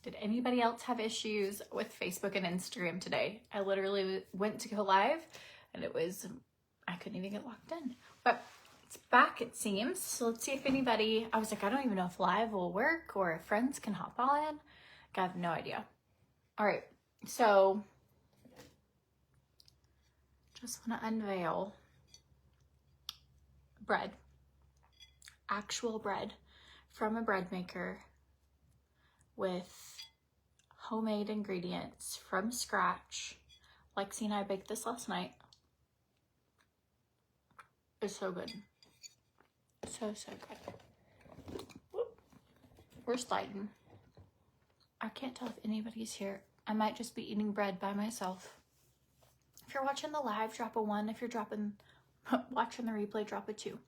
Did anybody else have issues with Facebook and Instagram today? I literally went to go live and I couldn't even get logged in. But it's back, it seems. So let's see if anybody, I was like, I don't even know if live will work or if friends can hop on. I have no idea. All right, so just want to unveil bread, actual bread from a bread maker with homemade ingredients from scratch. Lexi and I baked this last night. It's so good. So good. Whoop. We're sliding. I can't tell if anybody's here. I might just be eating bread by myself. If you're watching the live, drop a 1. If you're watching the replay, drop a 2.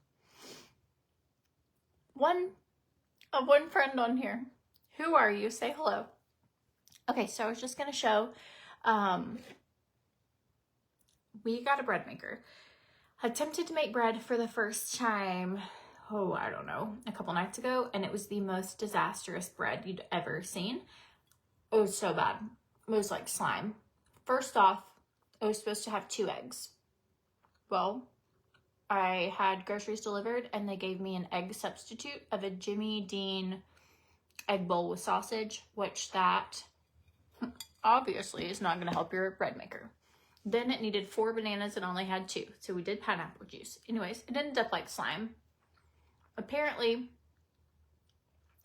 One friend on here. Who are you? Say hello. Okay, so I was just gonna show, we got a bread maker. Attempted to make bread for the first time, I don't know, a couple nights ago, and it was the most disastrous bread you'd ever seen. It was so bad. It was like slime. First off, it was supposed to have 2 eggs. Well, I had groceries delivered and they gave me an egg substitute of a Jimmy Dean egg bowl with sausage, which that obviously is not going to help your bread maker. Then it needed 4 bananas and only had 2. So we did pineapple juice. Anyways, it ended up like slime. Apparently,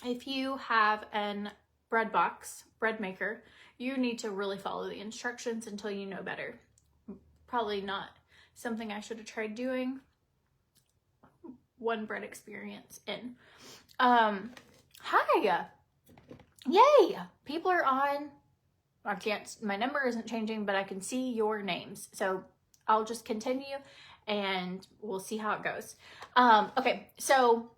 if you have an bread maker, you need to really follow the instructions until you know better. Probably not something I should have tried doing. One bread experience in. Hi! Yay! People are on. My number isn't changing, but I can see your names. So I'll just continue and we'll see how it goes. Okay, so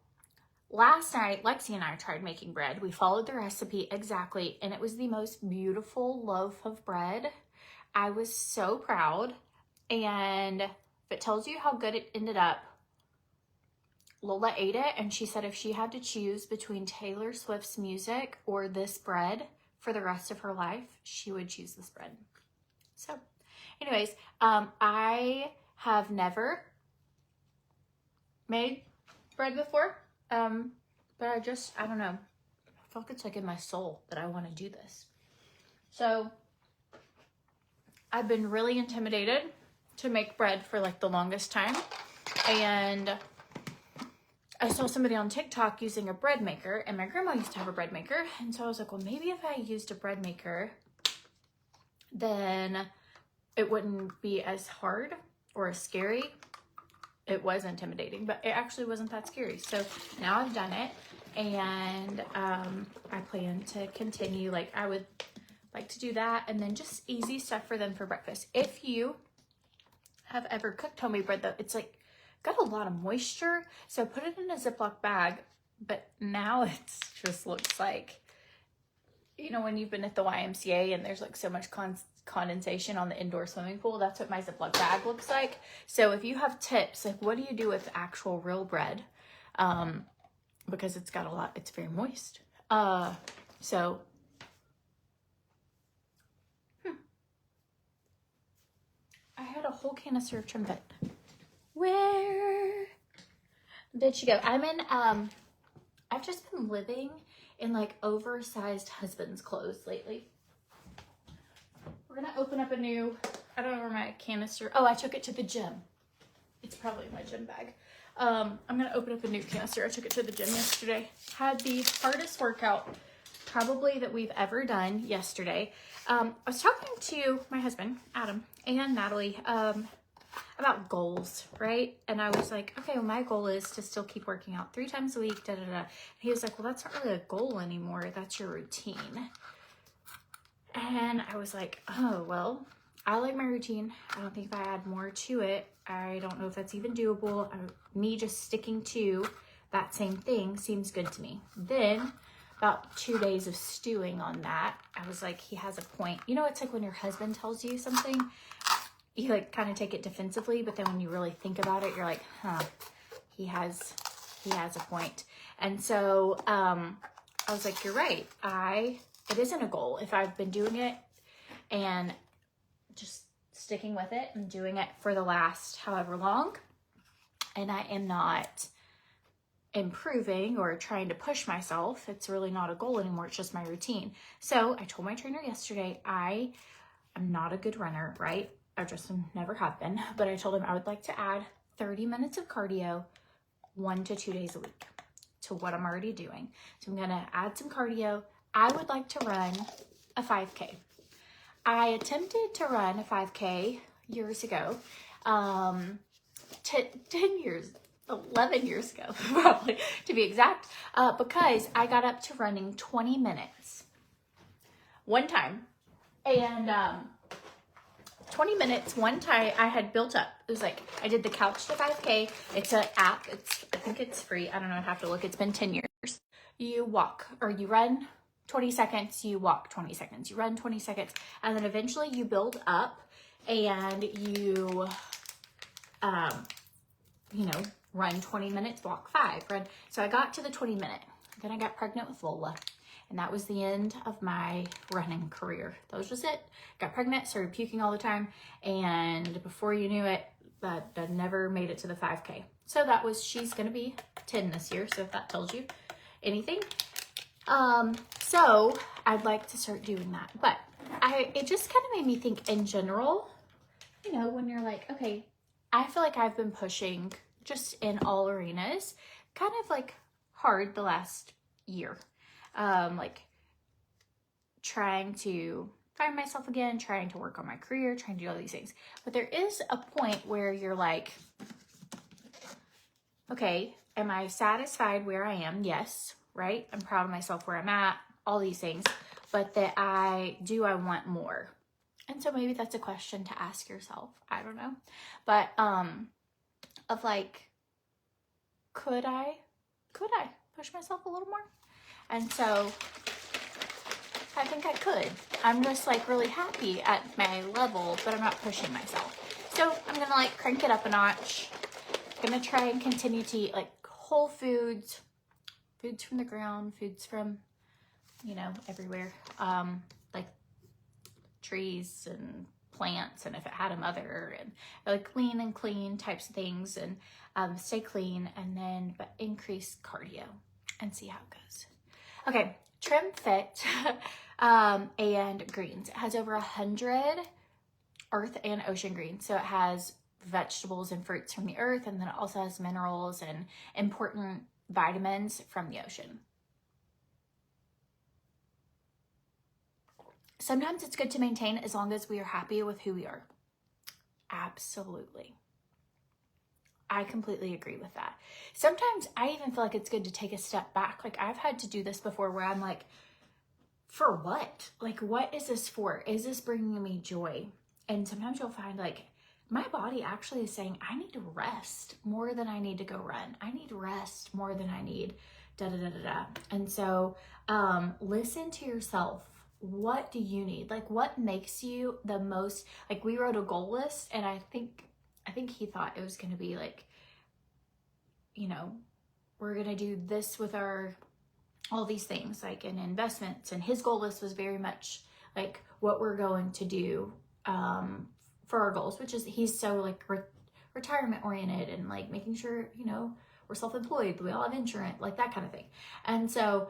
last night, Lexi and I tried making bread. We followed the recipe exactly, and it was the most beautiful loaf of bread. I was so proud, and if it tells you how good it ended up, Lola ate it, and she said if she had to choose between Taylor Swift's music or this bread for the rest of her life, she would choose this bread. So, anyways, I have never made bread before, but I don't know. I feel like it's like in my soul that I want to do this. So, I've been really intimidated to make bread for like the longest time, and I saw somebody on TikTok using a bread maker, and my grandma used to have a bread maker. And so I was like, well, maybe if I used a bread maker, then it wouldn't be as hard or as scary. It was intimidating, but it actually wasn't that scary. So now I've done it, and I plan to continue. Like, I would like to do that, and then just easy stuff for them for breakfast. If you have ever cooked homemade bread, though, it's like got a lot of moisture, so put it in a Ziploc bag. But now it's just looks like, you know, when you've been at the YMCA and there's like so much condensation on the indoor swimming pool, that's what my Ziploc bag looks like. So if you have tips, like what do you do with actual real bread, because it's got a lot, it's very moist. So I had a whole canister of TRIMFIT. Where did she go? I've just been living in like oversized husband's clothes lately. We're gonna open up a new, I don't know where my canister, oh, I took it to the gym. It's probably in my gym bag. I'm gonna open up a new canister. I took it to the gym yesterday. Had the hardest workout probably that we've ever done yesterday. I was talking to my husband, Adam, and Natalie, about goals, right? And I was like, okay, well, my goal is to still keep working out 3 times a week, da da da. And he was like, well, that's not really a goal anymore. That's your routine. And I was like, oh, well, I like my routine. I don't think if I add more to it, I don't know if that's even doable. Me just sticking to that same thing seems good to me. Then about 2 days of stewing on that, I was like, he has a point. You know, it's like when your husband tells you something, you like kind of take it defensively, but then when you really think about it, you're like, huh, he has a point. And so I was like, you're right. I it isn't a goal. If I've been doing it and just sticking with it and doing it for the last however long, and I am not improving or trying to push myself, it's really not a goal anymore. It's just my routine. So I told my trainer yesterday, I am not a good runner, right? I just never have been, but I told him I would like to add 30 minutes of cardio 1 to 2 days a week to what I'm already doing. So I'm gonna add some cardio. I would like to run a 5K. I attempted to run a 5K years ago, 11 years ago, probably, to be exact, because I got up to running 20 minutes one time. And 20 minutes one time I had built up. It was like, I did the Couch to 5K. It's an app. I think it's free. I don't know. I'd have to look. It's been 10 years. You walk or you run 20 seconds, you walk 20 seconds, you run 20 seconds, and then eventually you build up and you, run 20 minutes, walk 5, run. So I got to the 20 minute, then I got pregnant with Lola, and that was the end of my running career. That was just it. Got pregnant, started puking all the time, and before you knew it, I never made it to the 5K. So that was, she's gonna be 10 this year, so if that tells you anything. So I'd like to start doing that, but it just kind of made me think in general, when you're like, okay, I feel like I've been pushing just in all arenas, kind of like hard the last year, like trying to find myself again, trying to work on my career, trying to do all these things. But there is a point where you're like, okay, am I satisfied where I am? Yes. Right? I'm proud of myself where I'm at, all these things, but I want more. And so maybe that's a question to ask yourself. I don't know. But, of like, could I push myself a little more? And so I think I could. I'm just like really happy at my level, but I'm not pushing myself. So I'm going to like crank it up a notch. I'm going to try and continue to eat like whole foods, foods from the ground, foods from, everywhere, like trees and plants, and if it had a mother, and like lean and clean types of things, and stay clean, and then but increase cardio and see how it goes. Okay, TRIMFIT and greens. It has over 100 earth and ocean greens, so it has vegetables and fruits from the earth, and then it also has minerals and important vitamins from the ocean. Sometimes it's good to maintain as long as we are happy with who we are. Absolutely. I completely agree with that. Sometimes I even feel like it's good to take a step back. Like I've had to do this before where I'm like, for what? Like, what is this for? Is this bringing me joy? And sometimes you'll find like, my body actually is saying, I need to rest more than I need to go run. I need rest more than I need da-da-da-da-da. And so listen to yourself. What do you need? Like what makes you the most, like we wrote a goal list, and I think he thought it was going to be like, we're going to do this with all these things like in investments. And his goal list was very much like what we're going to do for our goals, which is he's so like retirement oriented and like making sure, we're self-employed, but we all have insurance, like that kind of thing. And so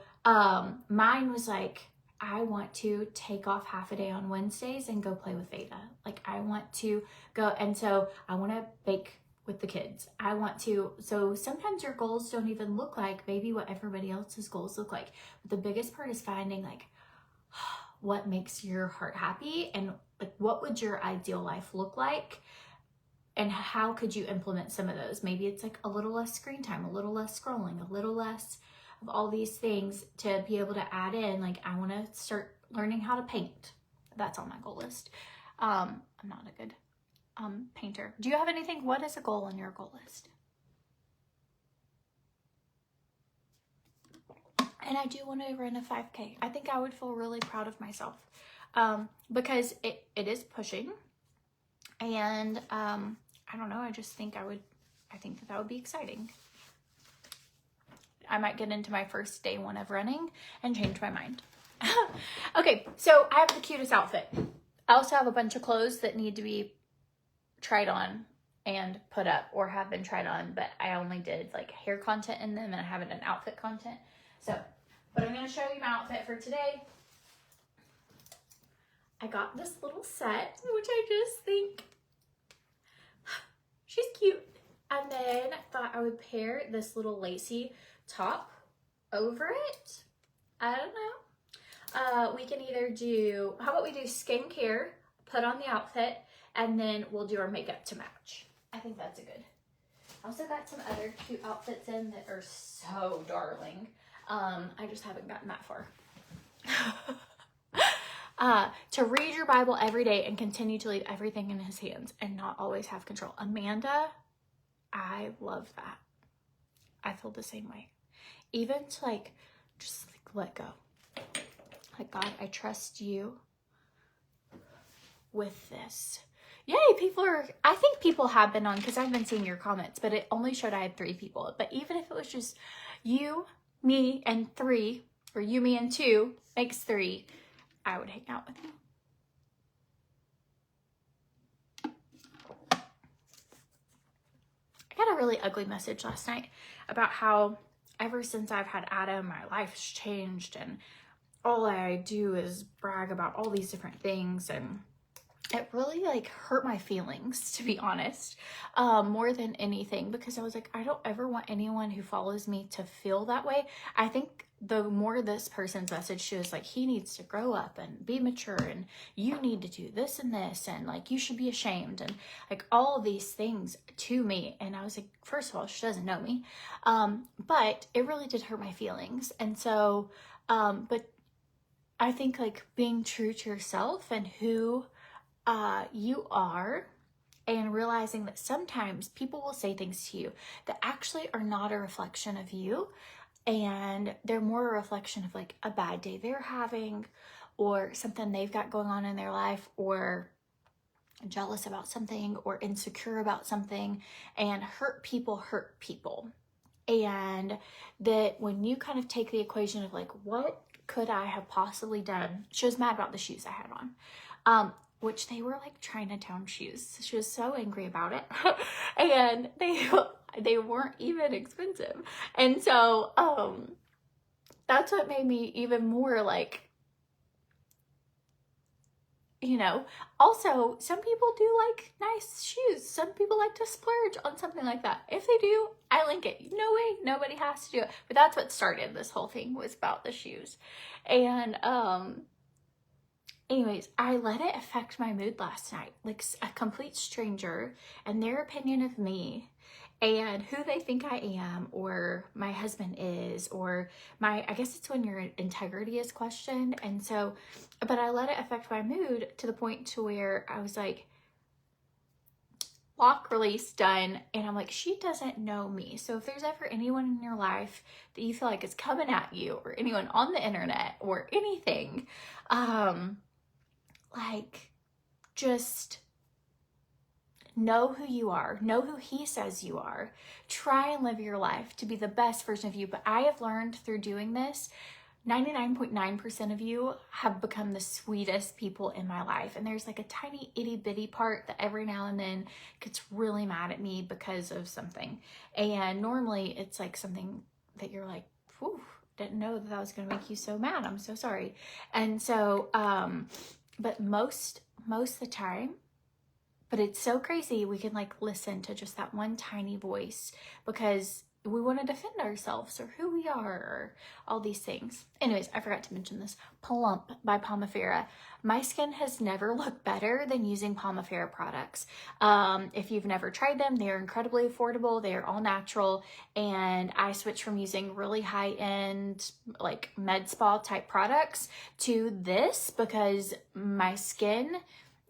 mine was like, I want to take off half a day on Wednesdays and go play with Veda. Like I want to go, and so I want to bake with the kids. So sometimes your goals don't even look like maybe what everybody else's goals look like. But the biggest part is finding like what makes your heart happy, and like what would your ideal life look like, and how could you implement some of those? Maybe it's like a little less screen time, a little less scrolling, a little less of all these things to be able to add in. Like I want to start learning how to paint. That's on my goal list. I'm not a good painter. Do you have anything? What is a goal on your goal list? And I do want to run a 5K. I think I would feel really proud of myself because it is pushing, and I don't know. I just think I think that would be exciting. I might get into my first day one of running and change my mind. Okay, so I have the cutest outfit. I also have a bunch of clothes that need to be tried on and put up or have been tried on, but I only did like hair content in them and I haven't done outfit content. So, but I'm going to show you my outfit for today. I got this little set, which I just think she's cute. And then I thought I would pair this little lacy top over it. I don't know. We can either do, how about we do skincare, put on the outfit, and then we'll do our makeup to match. I think that's a good. I also got some other cute outfits in that are so darling. I just haven't gotten that far. To read your Bible every day and continue to leave everything in his hands and not always have control. Amanda, I love that. I feel the same way. Even to like, just like let go. Like, God, I trust you with this. Yay, I think people have been on, because I've been seeing your comments, but it only showed I had 3 people. But even if it was just you, me, and 3, or you, me, and 2 makes 3, I would hang out with you. I got a really ugly message last night about how ever since I've had Adam, my life's changed and all I do is brag about all these different things, and it really like hurt my feelings, to be honest, more than anything, because I was like, I don't ever want anyone who follows me to feel that way. I think the more this person's message, she was like, he needs to grow up and be mature, and you need to do this and this, and like you should be ashamed, and like all of these things to me. And I was like, first of all, she doesn't know me, but it really did hurt my feelings. And so but I think like being true to yourself and who you are, and realizing that sometimes people will say things to you that actually are not a reflection of you, and they're more a reflection of like a bad day they're having, or something they've got going on in their life, or jealous about something, or insecure about something. And hurt people. And that when you kind of take the equation of like, what could I have possibly done? She was mad about the shoes I had on, which they were like Chinatown shoes. She was so angry about it. And they weren't even expensive. And so that's what made me even more like, you know. Also, some people do like nice shoes. Some people like to splurge on something like that. If they do, I link it. No way, nobody has to do it. But that's what started this whole thing, was about the shoes. And anyways, I let it affect my mood last night. Like a complete stranger and their opinion of me and who they think I am, or my husband is, or I guess it's when your integrity is questioned. And so, but I let it affect my mood to the point to where I was like, lock release done. And I'm like, she doesn't know me. So if there's ever anyone in your life that you feel like is coming at you, or anyone on the internet or anything, like, just know who you are, know who he says you are, try and live your life to be the best version of you. But I have learned through doing this, 99.9% of you have become the sweetest people in my life. And there's like a tiny itty bitty part that every now and then gets really mad at me because of something. And normally it's like something that you're like, whew, didn't know that was going to make you so mad. I'm so sorry. And so, but most of the time, but it's so crazy, we can like listen to just that one tiny voice because we want to defend ourselves or who we are or all these things. Anyways, I forgot to mention this. Plump by POMIFERA. My skin has never looked better than using POMIFERA products. If you've never tried them, they are incredibly affordable. They are all natural. And I switched from using really high-end like med spa type products to this because my skin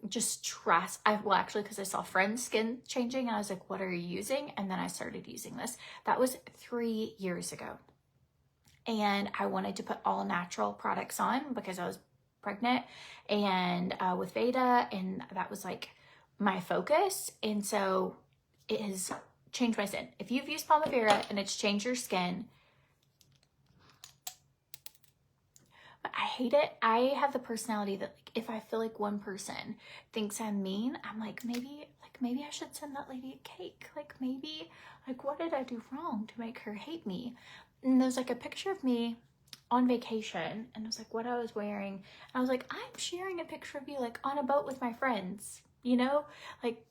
just well, actually, because I saw friends' skin changing and I was like, what are you using? And then I started using this. That was 3 years ago. And I wanted to put all natural products on because I was pregnant and with Veda, and that was like my focus. And so it has changed my skin. If you've used POMIFERA and it's changed your skin, I hate it. I have the personality that like if I feel like one person thinks I'm mean, I'm like maybe I should send that lady a cake. Like maybe like what did I do wrong to make her hate me? And there's like a picture of me on vacation and it was like what I was wearing. And I was like, I'm sharing a picture of you like on a boat with my friends, you know? Like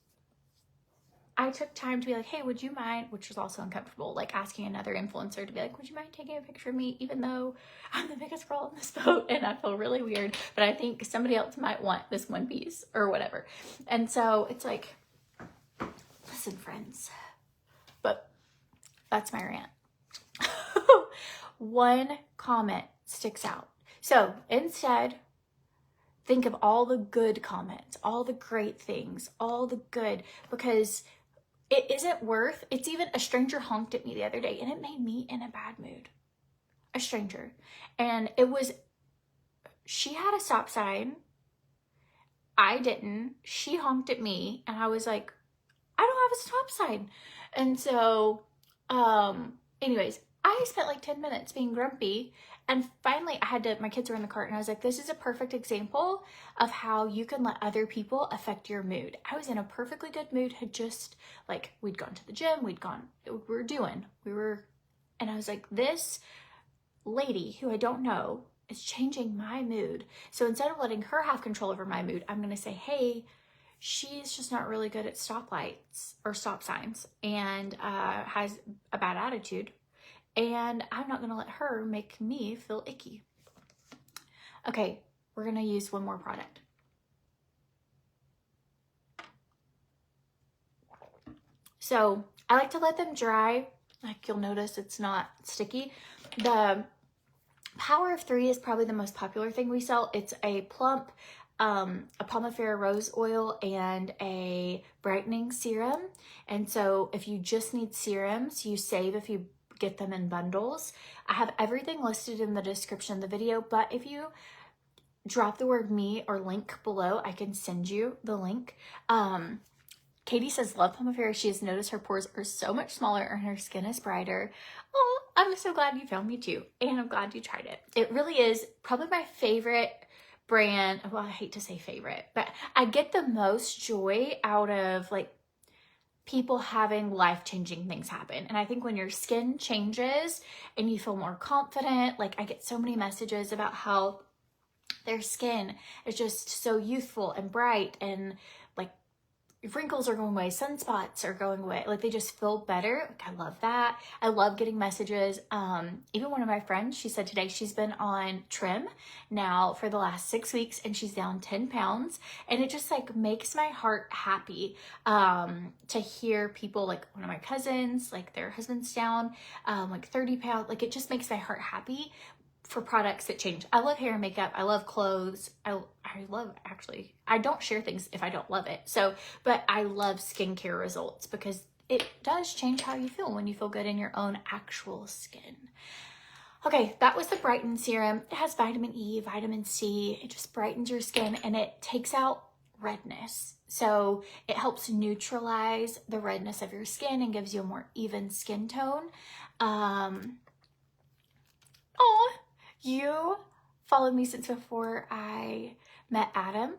I took time to be like, hey, would you mind, which was also uncomfortable, like asking another influencer to be like, would you mind taking a picture of me, even though I'm the biggest girl on this boat and I feel really weird, but I think somebody else might want this one piece or whatever. And so it's like, listen, friends, but that's my rant. One comment sticks out. So instead, think of all the good comments, all the great things, all the good, because it isn't worth, it's even a stranger honked at me the other day and it made me in a bad mood. A stranger. And it was, she had a stop sign. I didn't. She honked at me and I was like, I don't have a stop sign. And so, anyways, I spent like 10 minutes being grumpy. And finally I had to, my kids were in the cart and I was like, this is a perfect example of how you can let other people affect your mood. I was in a perfectly good mood, had just like, we'd gone to the gym, and I was like, this lady who I don't know is changing my mood. So instead of letting her have control over my mood, I'm going to say, hey, she's just not really good at stoplights or stop signs and has a bad attitude. And I'm not gonna let her make me feel icky. Okay, we're gonna use one more product. So I like to let them dry. Like you'll notice it's not sticky. The Power of 3 is probably the most popular thing we sell. It's a plump, a POMIFERA rose oil and a brightening serum. And so if you just need serums, you save if you get them in bundles. I have everything listed in the description of the video, but if you drop the word me or link below, I can send you the link. Katie says, love POMIFERA. She has noticed her pores are so much smaller and her skin is brighter. Oh, I'm so glad you found me too. And I'm glad you tried it. It really is probably my favorite brand. Well, I hate to say favorite, but I get the most joy out of like people having life-changing things happen. And I think when your skin changes and you feel more confident, like I get so many messages about how their skin is just so youthful and bright and like wrinkles are going away, sunspots are going away, like they just feel better. Like I love that. I love getting messages. Even one of my friends, she said today she's been on trim now for the last 6 weeks and she's down 10 pounds. And it just like makes my heart happy to hear people, like one of my cousins, like their husband's down like 30 pounds. Like it just makes my heart happy for products that change. I love hair and makeup. I love clothes. I love, actually, I don't share things if I don't love it. So, but I love skincare results because it does change how you feel when you feel good in your own actual skin. Okay, that was the Brighten Serum. It has vitamin E, vitamin C. It just brightens your skin and it takes out redness. So it helps neutralize the redness of your skin and gives you a more even skin tone. You followed me since before I met Adam.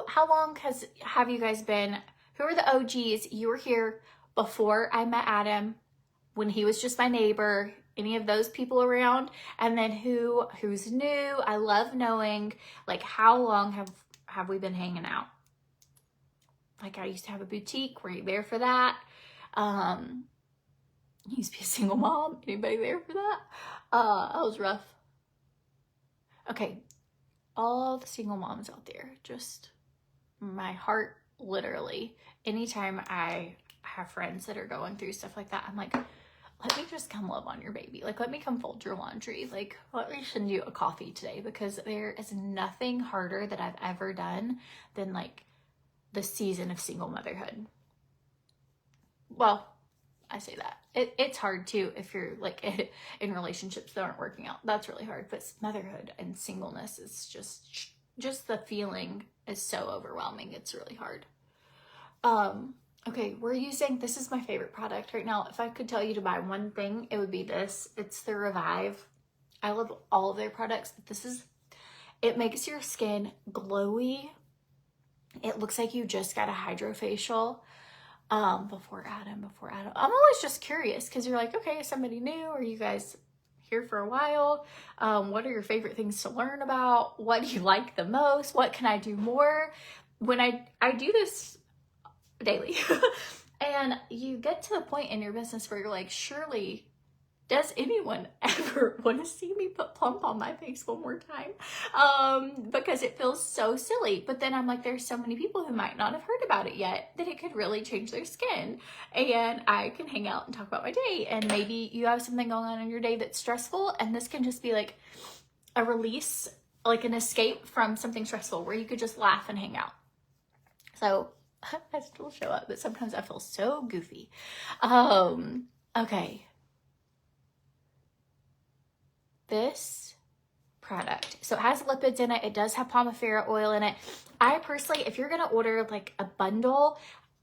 How long have you guys been? Who are the OGs? You were here before I met Adam, when he was just my neighbor, any of those people around, and then who's new. I love knowing like how long have we been hanging out. Like I used to have a boutique. Were you there for that? I used to be a single mom. Anybody there for that? That was rough. Okay, all the single moms out there, just my heart, literally, anytime I have friends that are going through stuff like that, I'm like, let me just come love on your baby. Like, let me come fold your laundry. Like, let me send you a coffee today, because there is nothing harder that I've ever done than like the season of single motherhood. Well, I say that. It's hard too if you're like in relationships that aren't working out. That's really hard. But motherhood and singleness is just the feeling is so overwhelming. It's really hard. Okay, this is my favorite product right now. If I could tell you to buy one thing, it would be this. It's the Revive. I love all of their products, but this is It makes your skin glowy. It looks like you just got a hydrofacial. Before Adam. I'm always just curious because you're like, okay, somebody new? Are you guys here for a while? What are your favorite things to learn about? What do you like the most? What can I do more? When I do this daily and you get to the point in your business where you're like, surely, does anyone ever want to see me put plump on my face one more time? Because it feels so silly. But then I'm like, there's so many people who might not have heard about it yet that it could really change their skin. And I can hang out and talk about my day. And maybe you have something going on in your day that's stressful. And this can just be like a release, like an escape from something stressful where you could just laugh and hang out. So I still show up, but sometimes I feel so goofy. Okay. This product, so it has lipids in it. It does have POMIFERA oil in it. I personally, if you're gonna order like a bundle,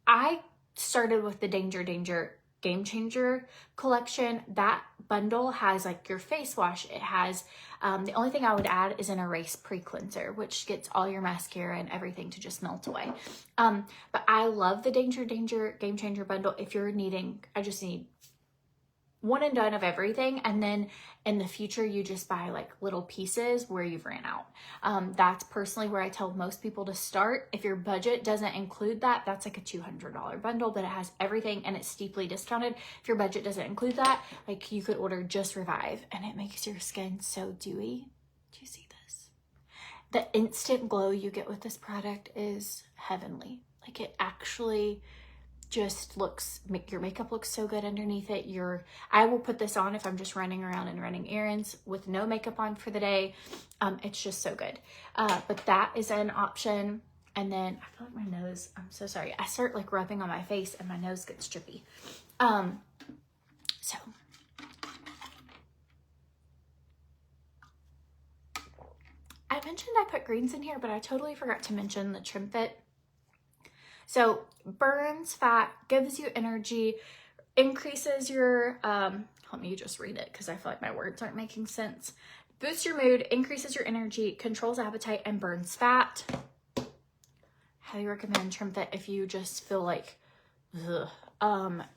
I started with the Danger Game Changer collection. That bundle has like your face wash. It has the only thing I would add is an erase pre-cleanser, which gets all your mascara and everything to just melt away. But I love the Danger Game Changer bundle. If you're needing, I just need one and done of everything, and then in the future you just buy like little pieces where you've ran out. That's personally where I tell most people to start. If your budget doesn't include that, that's like a $200 bundle, but it has everything and it's steeply discounted. If your budget doesn't include that, like you could order just Revive and it makes your skin so dewy. Do you see this? The instant glow you get with this product is heavenly. Like it actually just looks, your makeup looks so good underneath it. I will put this on if I'm just running around and running errands with no makeup on for the day. It's just so good. But that is an option. And then I feel like my nose, I'm so sorry. I start like rubbing on my face and my nose gets drippy. So I mentioned I put greens in here, but I totally forgot to mention the TRIMFIT. So burns fat, gives you energy, increases your, let me just read it because I feel like my words aren't making sense. Boosts your mood, increases your energy, controls appetite, and burns fat. Highly recommend TRIMFIT if you just feel like, ugh.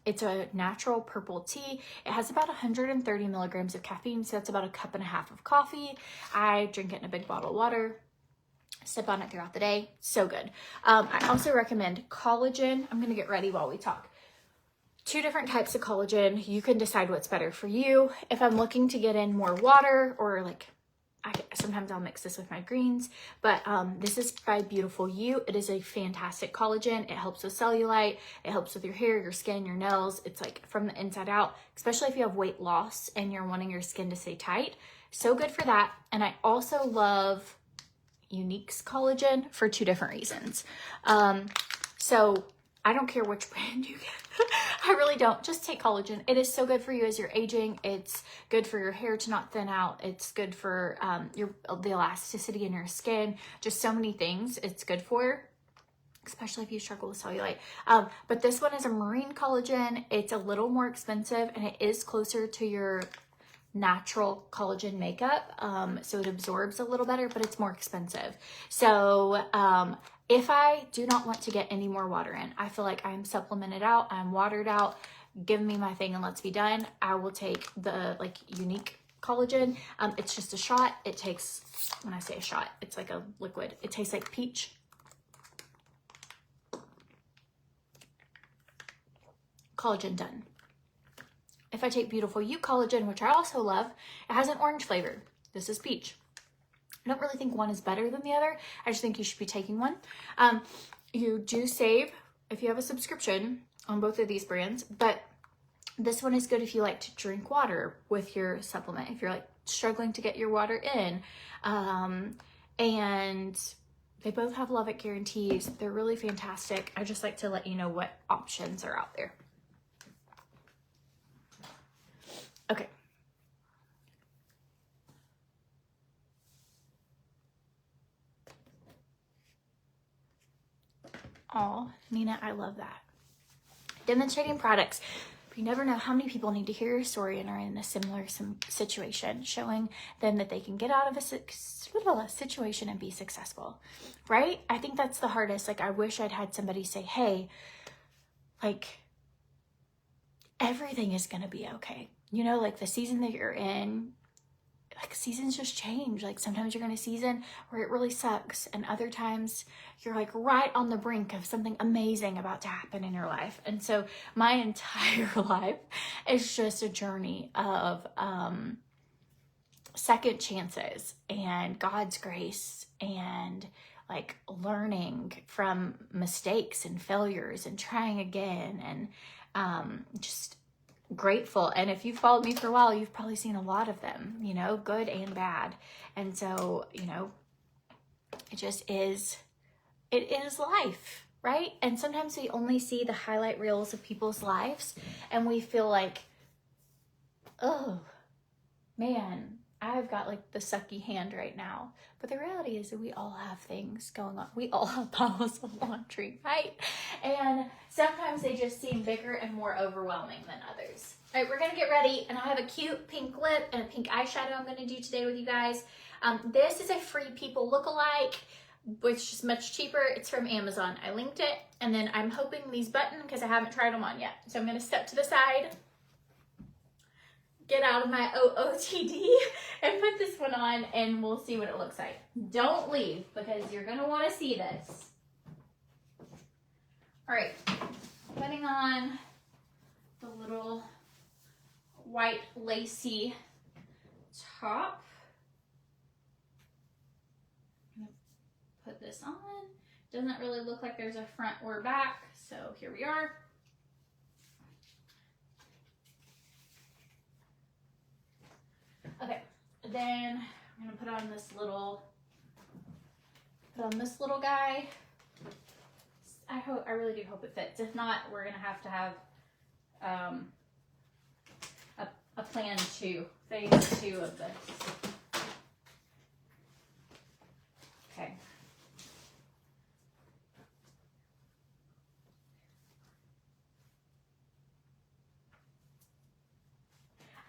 It's a natural purple tea. It has about 130 milligrams of caffeine, so that's about a cup and a half of coffee. I drink it in a big bottle of water. Sip on it throughout the day. So good. I also recommend collagen. I'm going to get ready while we talk. 2 different types of collagen. You can decide what's better for you. If I'm looking to get in more water, or like sometimes I'll mix this with my greens, but this is by Beautiful You. It is a fantastic collagen. It helps with cellulite. It helps with your hair, your skin, your nails. It's like from the inside out, especially if you have weight loss and you're wanting your skin to stay tight. So good for that. And I also love Unique's collagen for 2 different reasons. So I don't care which brand you get. I really don't. Just take collagen. It is so good for you as you're aging. It's good for your hair to not thin out. It's good for the elasticity in your skin. Just so many things it's good for, especially if you struggle with cellulite. But this one is a marine collagen. It's a little more expensive and it is closer to your natural collagen makeup, so it absorbs a little better, but it's more expensive. So if I do not want to get any more water in, I feel like I'm supplemented out, I'm watered out, give me my thing and let's be done, I will take the like Unique collagen. It's just a shot. It takes, when I say a shot, it's like a liquid. It tastes like peach. Collagen done. If I take Beautiful You collagen, which I also love, it has an orange flavor. This is peach. I don't really think one is better than the other. I just think you should be taking one. You do save if you have a subscription on both of these brands, but this one is good if you like to drink water with your supplement, if you're like struggling to get your water in. And they both have Love It guarantees. They're really fantastic. I just like to let you know what options are out there. Okay. Oh, Nina, I love that. Demonstrating products. you never know how many people need to hear your story and are in a similar situation, showing them that they can get out of a situation and be successful, right? I think that's the hardest. Like, I wish I'd had somebody say, hey, like, everything is going to be okay. You know, like the season that you're in, like seasons just change. Like sometimes you're in a season where it really sucks, and other times you're like right on the brink of something amazing about to happen in your life. And so my entire life is just a journey of second chances and God's grace, and like learning from mistakes and failures and trying again, and just grateful. And if you've followed me for a while, you've probably seen a lot of them, you know, good and bad. And so, you know, it is life, right? And sometimes we only see the highlight reels of people's lives and we feel like, oh man, I've got like the sucky hand right now. But the reality is that we all have things going on. We all have piles of laundry, right? And sometimes they just seem bigger and more overwhelming than others. All right, we're gonna get ready, and I have a cute pink lip and a pink eyeshadow I'm gonna do today with you guys. This is a Free People lookalike, which is much cheaper. It's from Amazon. I linked it, and then I'm hoping these button because I haven't tried them on yet. So I'm gonna step to the side, get out of my OOTD and put this one on, and we'll see what it looks like. Don't leave because you're gonna wanna see this. All right, putting on the little white lacy top. I'm gonna put this on. Doesn't really look like there's a front or back, so here we are. Okay, then I'm gonna put on this little guy. I really do hope it fits. If not, we're gonna have to have a plan 2, phase 2 of this. Okay.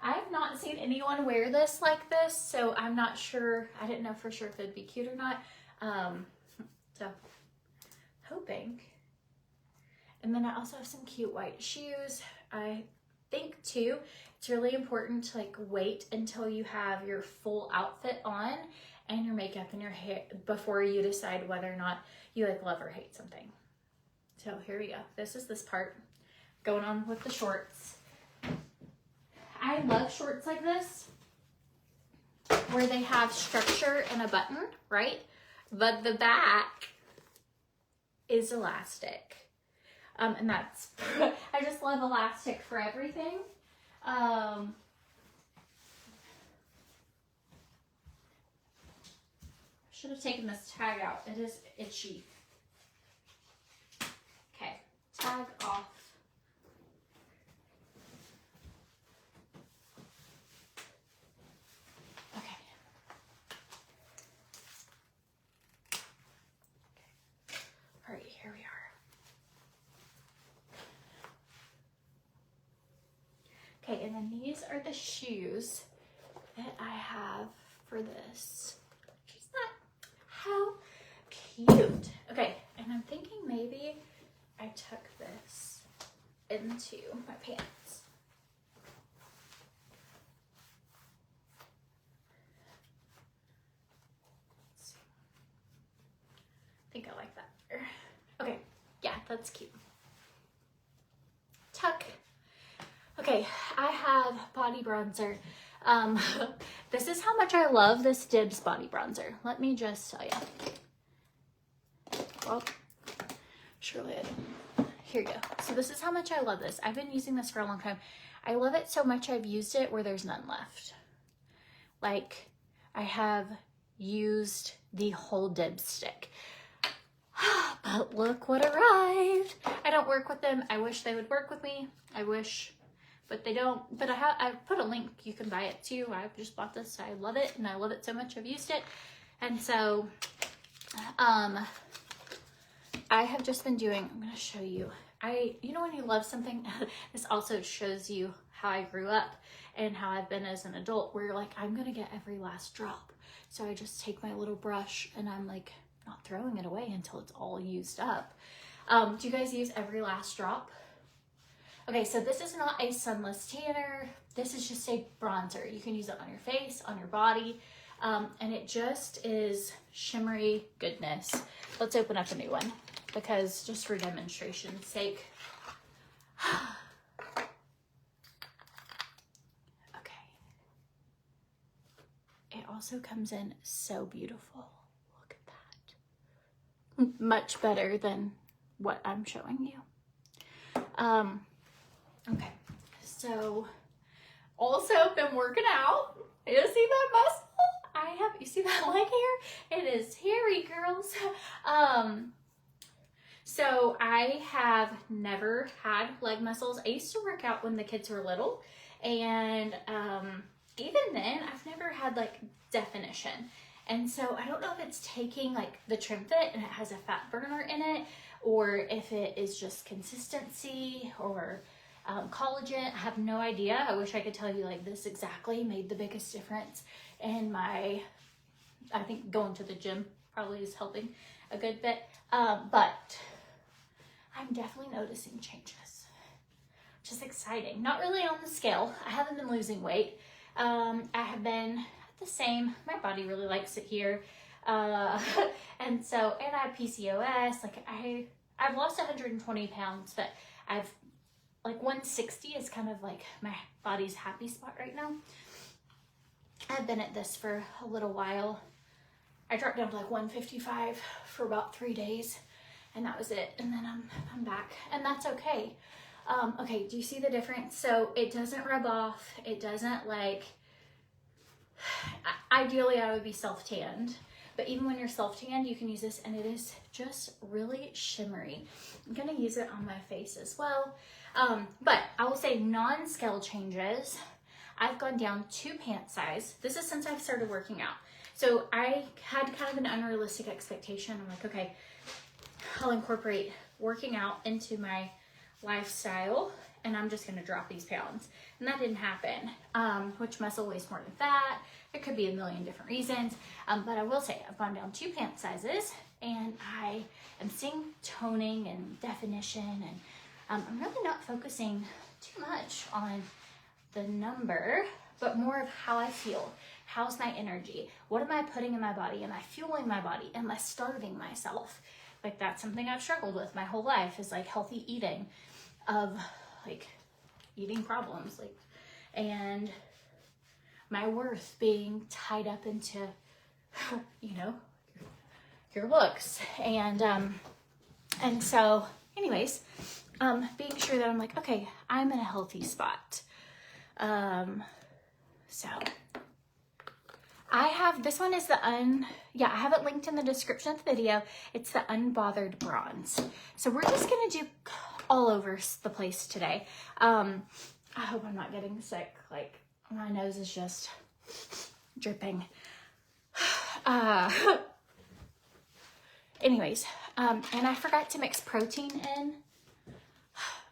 I've not seen anyone wear this like this, so I'm not sure. I didn't know for sure if it'd be cute or not. So hoping. And then I also have some cute white shoes. I think too, it's really important to like wait until you have your full outfit on and your makeup and your hair before you decide whether or not you like love or hate something. So here we go. This is this part going on with the shorts. I love shorts like this where they have structure and a button, right? But the back is elastic. And that's, I just love elastic for everything. Should have taken this tag out. It is itchy. Okay, tag off. Okay. All right, here we are. Okay, and then these are the shoes that I have for this. She's not, how cute. Okay, and I'm thinking maybe I tuck this into my pants. Let's see. I think I like that better. Okay, yeah, that's cute. Tuck. Okay, I have body bronzer. This is how much I love this Dibs body bronzer. Let me just tell you. Well, surely I don't. Here you go. So this is how much I love this. I've been using this for a long time. I love it so much I've used it where there's none left. Like, I have used the whole Dibs stick. But look what arrived. I don't work with them. I wish they would work with me. I wish, but they don't. But I put a link. You can buy it too. I just bought this. I love it, and I love it so much. I've used it, and so I have just been doing. I'm gonna show you you know when you love something, this also shows you how I grew up and how I've been as an adult, where you're like, I'm gonna get every last drop. So I just take my little brush and I'm like not throwing it away until it's all used up. Do you guys use every last drop? Okay, so this is not a sunless tanner. This is just a bronzer. You can use it on your face, on your body, and it just is shimmery goodness. Let's open up a new one because just for demonstration's sake. Okay. It also comes in so beautiful. Look at that. Much better than what I'm showing you. Okay, so also been working out. You see that muscle? You see that leg hair? It is hairy, girls. So I have never had leg muscles. I used to work out when the kids were little, and even then I've never had like definition. And so I don't know if it's taking like the TRIMFIT and it has a fat burner in it, or if it is just consistency or collagen. I have no idea. I wish I could tell you like this exactly made the biggest difference in my, I think going to the gym probably is helping a good bit. But I'm definitely noticing changes, which is exciting. Not really on the scale. I haven't been losing weight. I have been at the same. My body really likes it here. And so, and I have PCOS. Like I've lost 120 pounds, but I've like 160 is kind of like my body's happy spot right now. I've been at this for a little while. I dropped down to like 155 for about 3 days, and that was it. And then I'm back, and that's okay. Okay, do you see the difference? So it doesn't rub off. It doesn't like, ideally I would be self-tanned, but even when you're self-tanned, you can use this, and it is just really shimmery. I'm gonna use it on my face as well. But I will say non-scale changes. I've gone down 2 pant size. This is since I've started working out. So I had kind of an unrealistic expectation. I'm like, okay, I'll incorporate working out into my lifestyle and I'm just gonna drop these pounds. And that didn't happen, which muscle weighs more than fat. It could be a million different reasons. But I will say I've gone down 2 pant sizes and I am seeing toning and definition, and I'm really not focusing too much on the number, but more of how I feel. How's my energy? What am I putting in my body? Am I fueling my body? Am I starving myself? Like that's something I've struggled with my whole life, is like healthy eating, of like eating problems, like, and my worth being tied up into, you know, your looks. And so anyways, being sure that I'm like, okay, I'm in a healthy spot. So I have, this one is the I have it linked in the description of the video. It's the Unbothered Bronze. So we're just going to do all over the place today. I hope I'm not getting sick. Like my nose is just dripping. Anyways, and I forgot to mix protein in.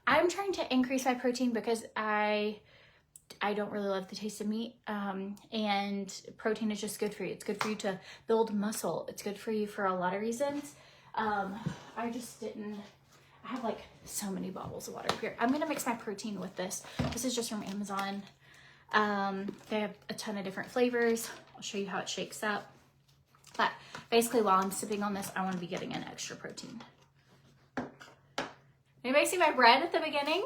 I'm trying to increase my protein because I don't really love the taste of meat, and protein is just good for you. It's good for you to build muscle. It's good for you for a lot of reasons. I just didn't, I have like so many bottles of water here. I'm gonna mix my protein with this. This is just from Amazon. They have a ton of different flavors. I'll show you how it shakes up. But basically while I'm sipping on this, I wanna be getting an extra protein. Anybody see my bread at the beginning?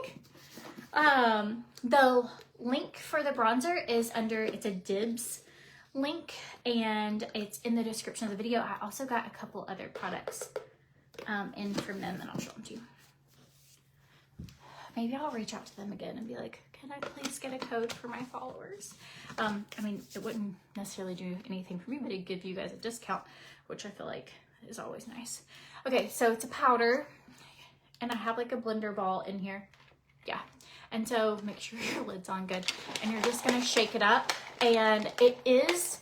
The link for the bronzer is under, it's a Dibs link, and it's in the description of the video. I also got a couple other products in from them, and I'll show them to you. Maybe I'll reach out to them again and be like, can I please get a code for my followers? I mean, it wouldn't necessarily do anything for me, but it'd give you guys a discount, which I feel like is always nice. Okay, so it's a powder, and I have like a blender ball in here. Yeah. And so make sure your lid's on good, and you're just gonna shake it up, and it is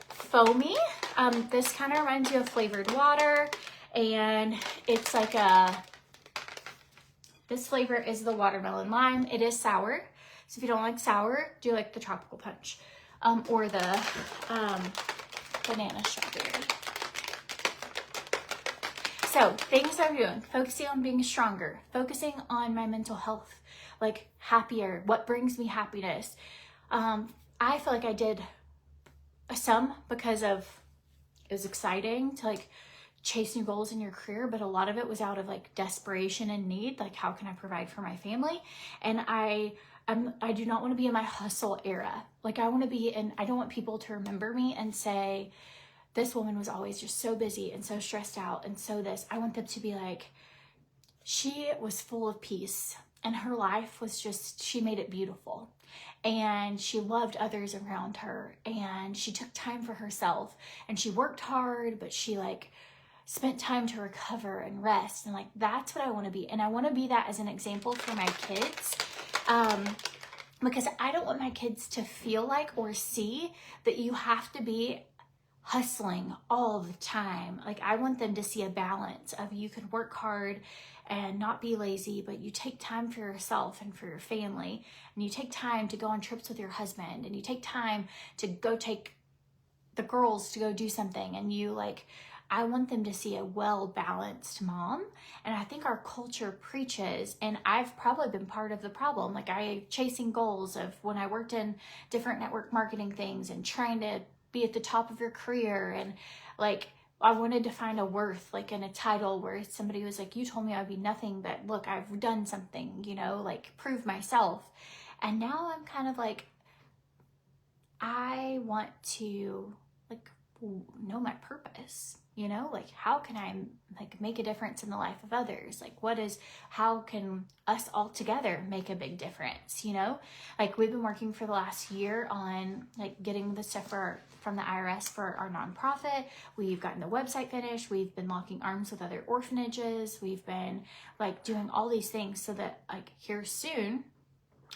foamy. This kind of reminds you of flavored water, and it's like a, This flavor is the watermelon lime. It is sour. So if you don't like sour, do like the tropical punch or the banana strawberry. So things I'm doing, focusing on being stronger, focusing on my mental health, like happier, what brings me happiness. I feel like I did some because of, it was exciting to like chase new goals in your career, but a lot of it was out of like desperation and need, like how can I provide for my family? And I do not want to be in my hustle era. Like I want to be in, I don't want people to remember me and say, this woman was always just so busy and so stressed out and so this. I want them to be like, she was full of peace and her life was just, she made it beautiful. And she loved others around her and she took time for herself and she worked hard, but she like spent time to recover and rest. And like, that's what I want to be. And I want to be that as an example for my kids. Because I don't want my kids to feel like or see that you have to be hustling all the time. Like I want them to see a balance of you can work hard and not be lazy, but you take time for yourself and for your family, and you take time to go on trips with your husband, and you take time to go take the girls to go do something, and you like, I want them to see a well-balanced mom. And I think our culture preaches, and I've probably been part of the problem. Like I chasing goals of when I worked in different network marketing things and trying to be at the top of your career. And like, I wanted to find a worth, like in a title where somebody was like, you told me I'd be nothing, but look, I've done something, you know, like prove myself. And now I'm kind of like, I want to like know my purpose, you know, like how can I like make a difference in the life of others? Like how can us all together make a big difference? You know, like we've been working for the last year on like getting the stuff from the IRS for our nonprofit. We've gotten the website finished. We've been locking arms with other orphanages. We've been like doing all these things so that like here soon.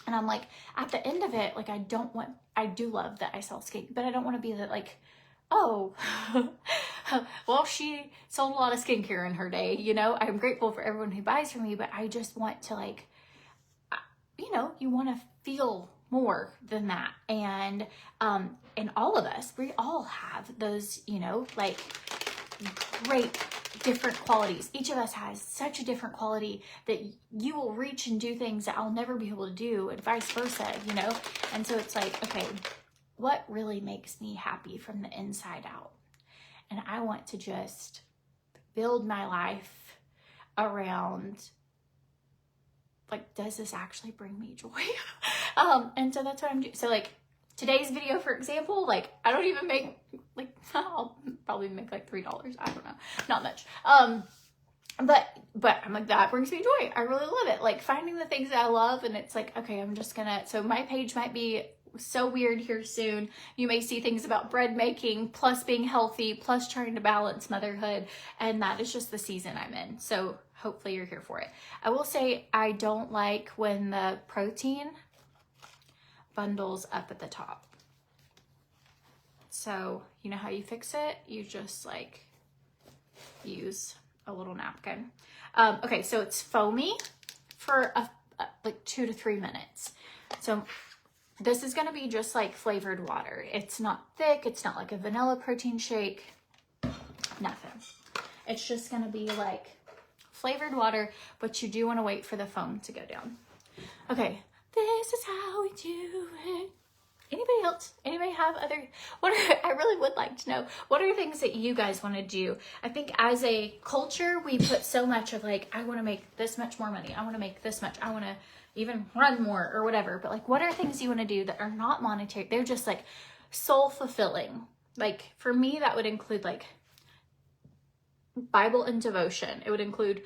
And I'm like, at the end of it, like I do love that I sell skin, but I don't want to be that like, oh, well, she sold a lot of skincare in her day, you know. I'm grateful for everyone who buys from me, but I just want to like, you know, you want to feel more than that. And all of us, we all have those, you know, like great different qualities. Each of us has such a different quality that you will reach and do things that I'll never be able to do, and vice versa, you know. And so it's like, okay, what really makes me happy from the inside out? And I want to just build my life around like, does this actually bring me joy? And so that's what I'm doing. So like today's video, for example, like I don't even make like, I'll probably make like $3. I don't know, not much. But I'm like, that brings me joy. I really love it. Like finding the things that I love, and it's like, okay, I'm just gonna, so my page might be so weird here soon. You may see things about bread making, plus being healthy, plus trying to balance motherhood. And that is just the season I'm in. So hopefully you're here for it. I will say I don't like when the protein bundles up at the top. So you know how you fix it? You just like use a little napkin. Okay, so it's foamy for like 2 to 3 minutes. So this is going to be just like flavored water. It's not thick. It's not like a vanilla protein shake. Nothing. It's just going to be like flavored water, but you do want to wait for the foam to go down. Okay, this is how we do it. Anybody else? Anybody have other, I really would like to know, what are things that you guys want to do? I think as a culture, we put so much of like, I want to make this much more money. I want to make this much. I want to even run more or whatever. But like, what are things you want to do that are not monetary? They're just like soul fulfilling. Like for me, that would include like Bible and devotion. It would include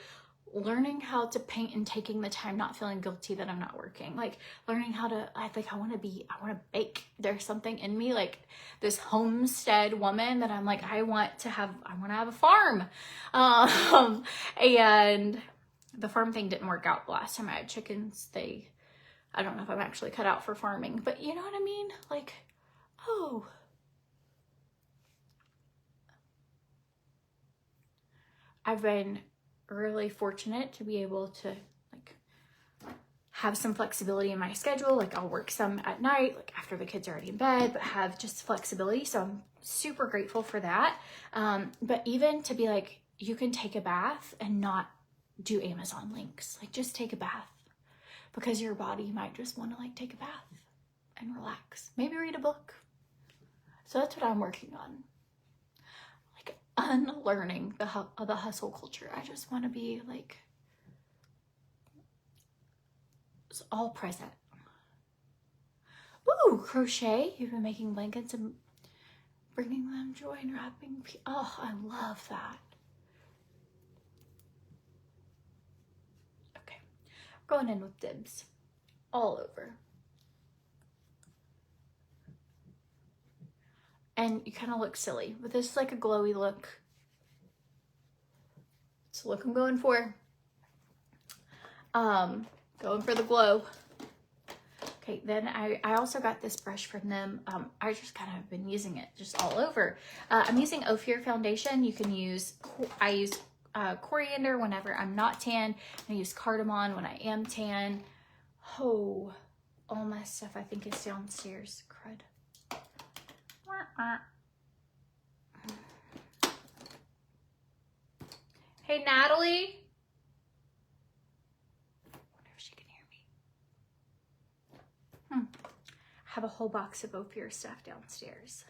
learning how to paint and taking the time, not feeling guilty that I'm not working. Like learning how to, I want to bake. There's something in me, like this homestead woman that I'm like, I want to have a farm. And the farm thing didn't work out the last time I had chickens. I don't know if I'm actually cut out for farming, but you know what I mean? Like, oh, I've been really fortunate to be able to like have some flexibility in my schedule. Like I'll work some at night, like after the kids are already in bed, but have just flexibility. So I'm super grateful for that. But even to be like, you can take a bath and not do Amazon links. Like just take a bath, because your body might just want to like take a bath and relax. Maybe read a book. So that's what I'm working on. Like unlearning the hustle culture. I just want to be like, it's all present. Ooh, crochet. You've been making blankets and bringing them joy and wrapping. Oh, I love that. Okay, going in with dibs all over. And you kind of look silly, but this is like a glowy look. It's the look I'm going for. Going for the glow. Okay, then I also got this brush from them. I just kind of been using it just all over. I'm using OFIR foundation. You can use, I use coriander whenever I'm not tan. I use cardamom when I am tan. Oh, all my stuff I think is downstairs. Crud. Hey, Natalie. I have a whole box of OFIR stuff downstairs.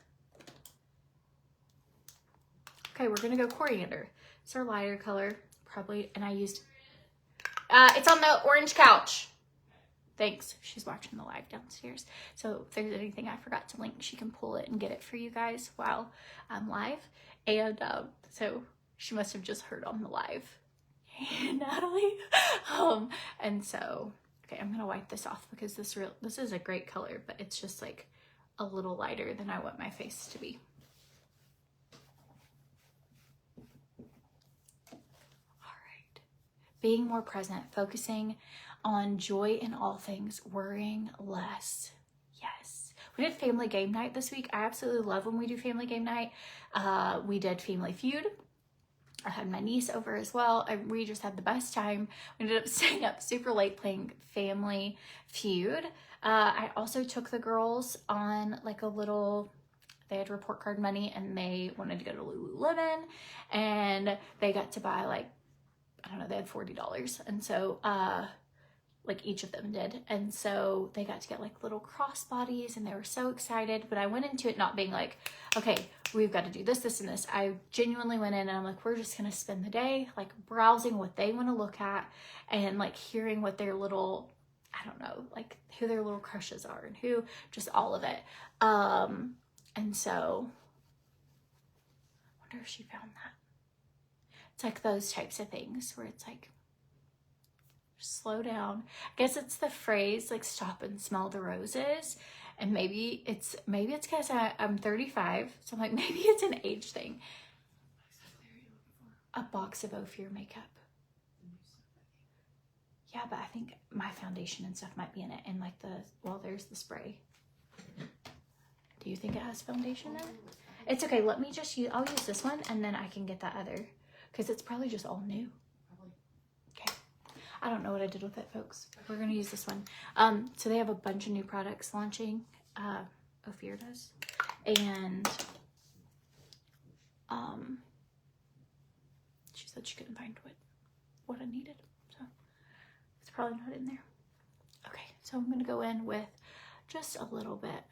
Okay, we're gonna go coriander. It's our lighter color, probably, and I used, it's on the orange couch. Thanks, she's watching the live downstairs. So if there's anything I forgot to link, she can pull it and get it for you guys while I'm live. And so she must have just heard on the live. Hey, Natalie. And so, okay, I'm gonna wipe this off because this is a great color, but it's just like a little lighter than I want my face to be. All right, being more present, focusing on joy in all things, worrying less. Yes, we did family game night this week. I absolutely love when we do family game night. We did Family Feud. I had my niece over as well. We just had the best time. We ended up staying up super late playing Family Feud. I also took the girls on like a little, they had report card money and they wanted to go to Lululemon, and they got to buy like, I don't know, they had $40. And so, like each of them did. And so they got to get like little crossbodies and they were so excited. But I went into it not being like, okay, we've got to do this, this, and this. I genuinely went in and I'm like, we're just going to spend the day like browsing what they want to look at and like hearing what their little, I don't know, like who their little crushes are and who, just all of it. And so I wonder if she found that. It's like those types of things where it's like, slow down. I guess it's the phrase like stop and smell the roses, and maybe it's because I'm 35, so I'm like, maybe it's an age thing. A box of OFIR makeup. Yeah, but I think my foundation and stuff might be in it, and like there's the spray. Do you think it has foundation in it? It's okay, let me just I'll use this one and then I can get that other, because it's probably just all new. Okay. I don't know what I did with it, folks. We're gonna use this one. So they have a bunch of new products launching. OFIR does, and she said she couldn't find what I needed, so it's probably not in there. Okay, so I'm gonna go in with just a little bit.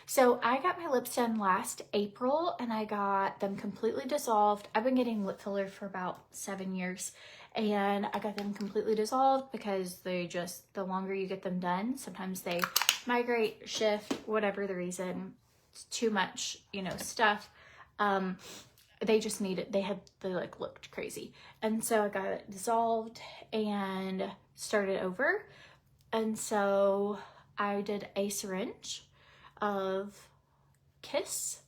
So I got my lips done last April and I got them completely dissolved. I've been getting lip filler for about 7 years, and I got them completely dissolved because the longer you get them done, sometimes they migrate, shift, whatever the reason, it's too much, stuff. They just needed, they like looked crazy. And so I got it dissolved and started over. And so I did a syringe of Kiss,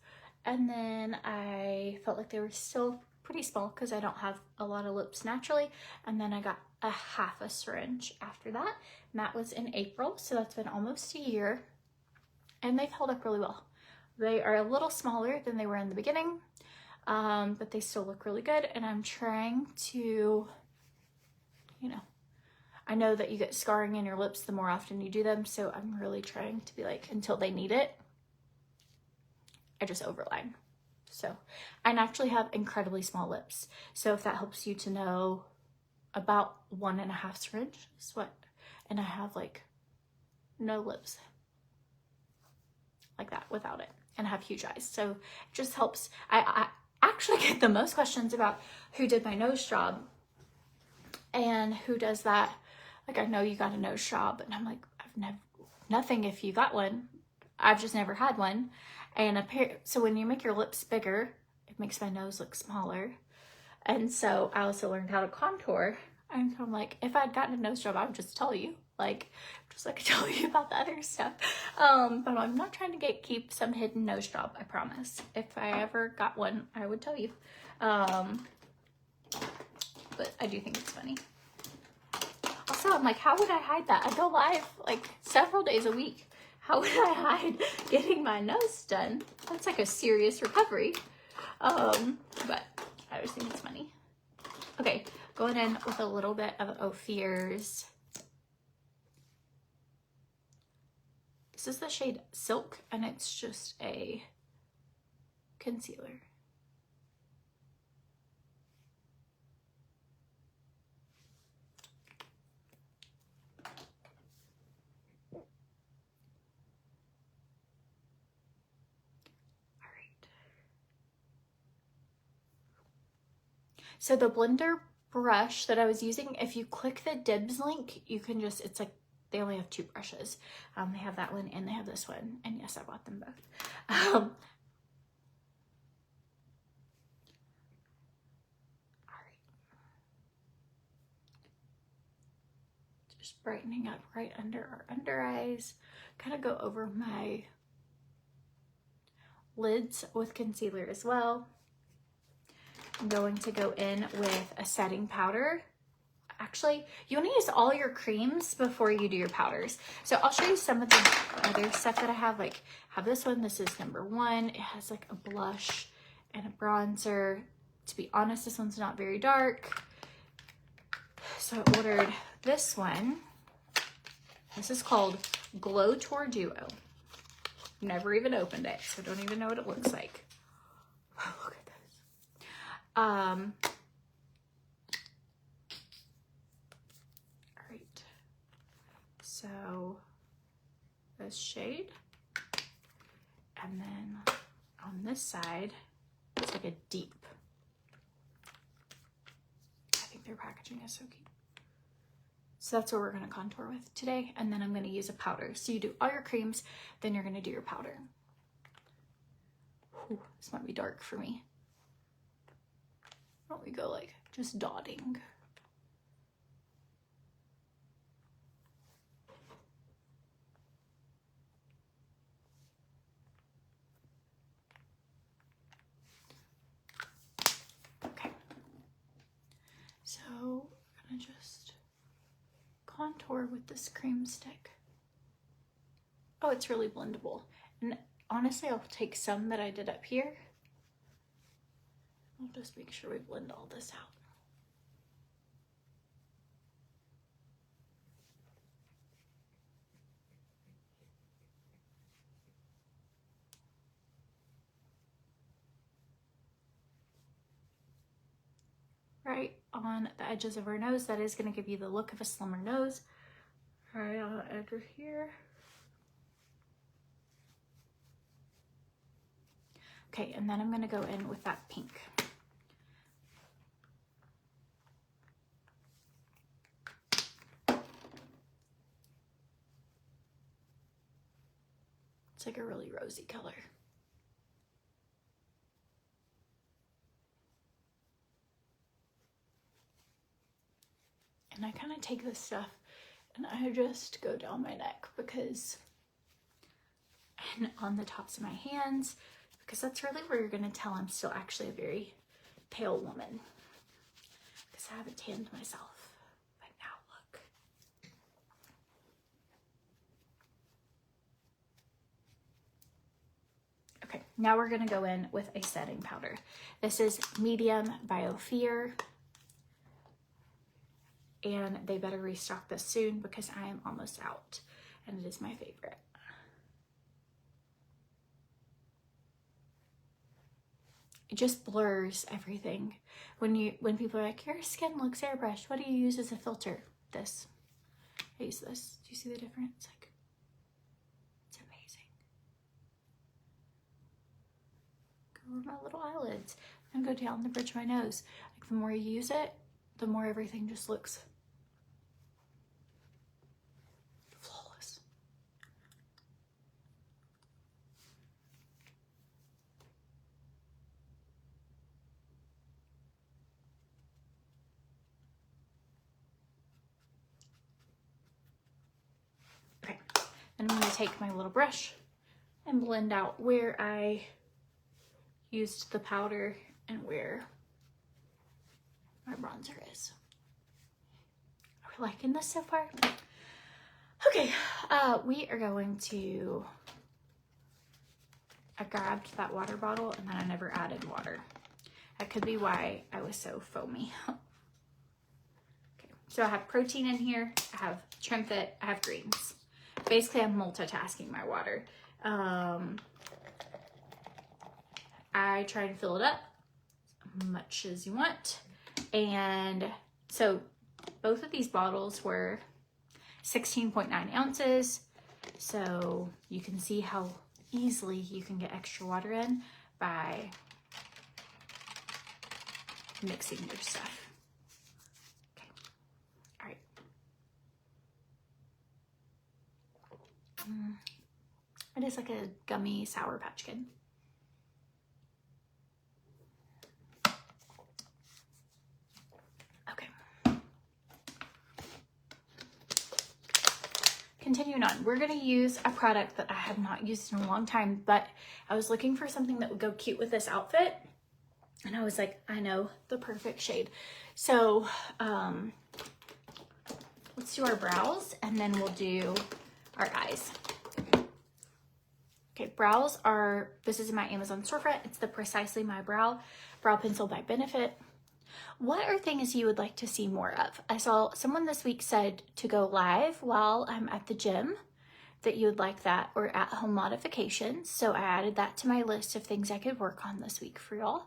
and then I felt like they were still pretty small because I don't have a lot of lips naturally, and then I got a half a syringe after that, and that was in April, so that's been almost a year, and they've held up really well. They are a little smaller than they were in the beginning, but they still look really good, and I'm trying to you know, I know that you get scarring in your lips the more often you do them, so I'm really trying to be like, until they need it, I just overline. So I naturally have incredibly small lips. So if that helps you to know, about 1.5 syringe is what, and I have like no lips like that without it, and I have huge eyes. So it just helps. I actually get the most questions about who did my nose job and who does that. Like, I know you got a nose job, and I'm like, I've never, nothing if you got one. I've just never had one. And so when you make your lips bigger, it makes my nose look smaller. And so I also learned how to contour. And so I'm like, if I'd gotten a nose job, I would just tell you, like, just like I tell you about the other stuff. But I'm not trying to keep some hidden nose job, I promise. If I ever got one, I would tell you. But I do think it's funny. Also, I'm like, how would I hide that? I go live like several days a week. How would I hide getting my nose done? That's like a serious recovery. But I just think it's funny. Okay, going in with a little bit of OFIR's. This is the shade Silk, and it's just a concealer. So the blender brush that I was using, if you click the Dibs link, you can just, it's like, they only have 2 brushes. They have that one and they have this one. And yes, I bought them both. All right. Just brightening up right under our under eyes. Kind of go over my lids with concealer as well. I'm going to go in with a setting powder. Actually, you want to use all your creams before you do your powders. So I'll show you some of the other stuff that I have. Like, I have this one. This is #1. It has like a blush and a bronzer. To be honest, this one's not very dark. So I ordered this one. This is called Glow Tour Duo. Never even opened it, so don't even know what it looks like. Look at this. All right. So this shade, and then on this side, it's like a deep. I think their packaging is so cute. So that's what we're going to contour with today. And then I'm going to use a powder. So you do all your creams, then you're going to do your powder. Ooh, this might be dark for me. Why don't we go like just dotting? Okay. So I'm going to just contour with this cream stick. Oh, it's really blendable. And honestly, I'll take some that I did up here. I'll just make sure we blend all this out. Right on the edges of our nose. That is going to give you the look of a slimmer nose. Right on the edge of here. Okay, and then I'm going to go in with that pink. It's like a really rosy color. And I kind of take this stuff and I just go down my neck because, and on the tops of my hands, because that's really where you're going to tell I'm still actually a very pale woman, because I haven't tanned myself. But now look. Okay, now we're going to go in with a setting powder. This is Medium by OFIR. and they better restock this soon because I am almost out, and it is my favorite. It just blurs everything. When people are like, your skin looks airbrushed, what do you use as a filter? This. I use this. Do you see the difference? Like, it's amazing. Go over my little eyelids and go down the bridge of my nose. Like, the more you use it, the more everything just looks flawless. Okay, and I'm going to take my little brush and blend out where I used the powder and where my bronzer is. Are we liking this so far? Okay, we are going to, I grabbed that water bottle and then I never added water. That could be why I was so foamy. Okay, so I have protein in here, I have TRIMFIT, I have greens. Basically, I'm multitasking my water. I try and fill it up as much as you want. And so both of these bottles were 16.9 ounces. So you can see how easily you can get extra water in by mixing your stuff. Okay, all right. It is like a gummy Sour Patch Kid. Continuing on, we're going to use a product that I have not used in a long time, but I was looking for something that would go cute with this outfit, and I was like, I know the perfect shade. So let's do our brows, and then we'll do our eyes. Okay, brows are, this is in my Amazon storefront. It's the Precisely My Brow Pencil by Benefit. What are things you would like to see more of? I saw someone this week said to go live while I'm at the gym, that you would like that, or at home modifications. So I added that to my list of things I could work on this week for y'all.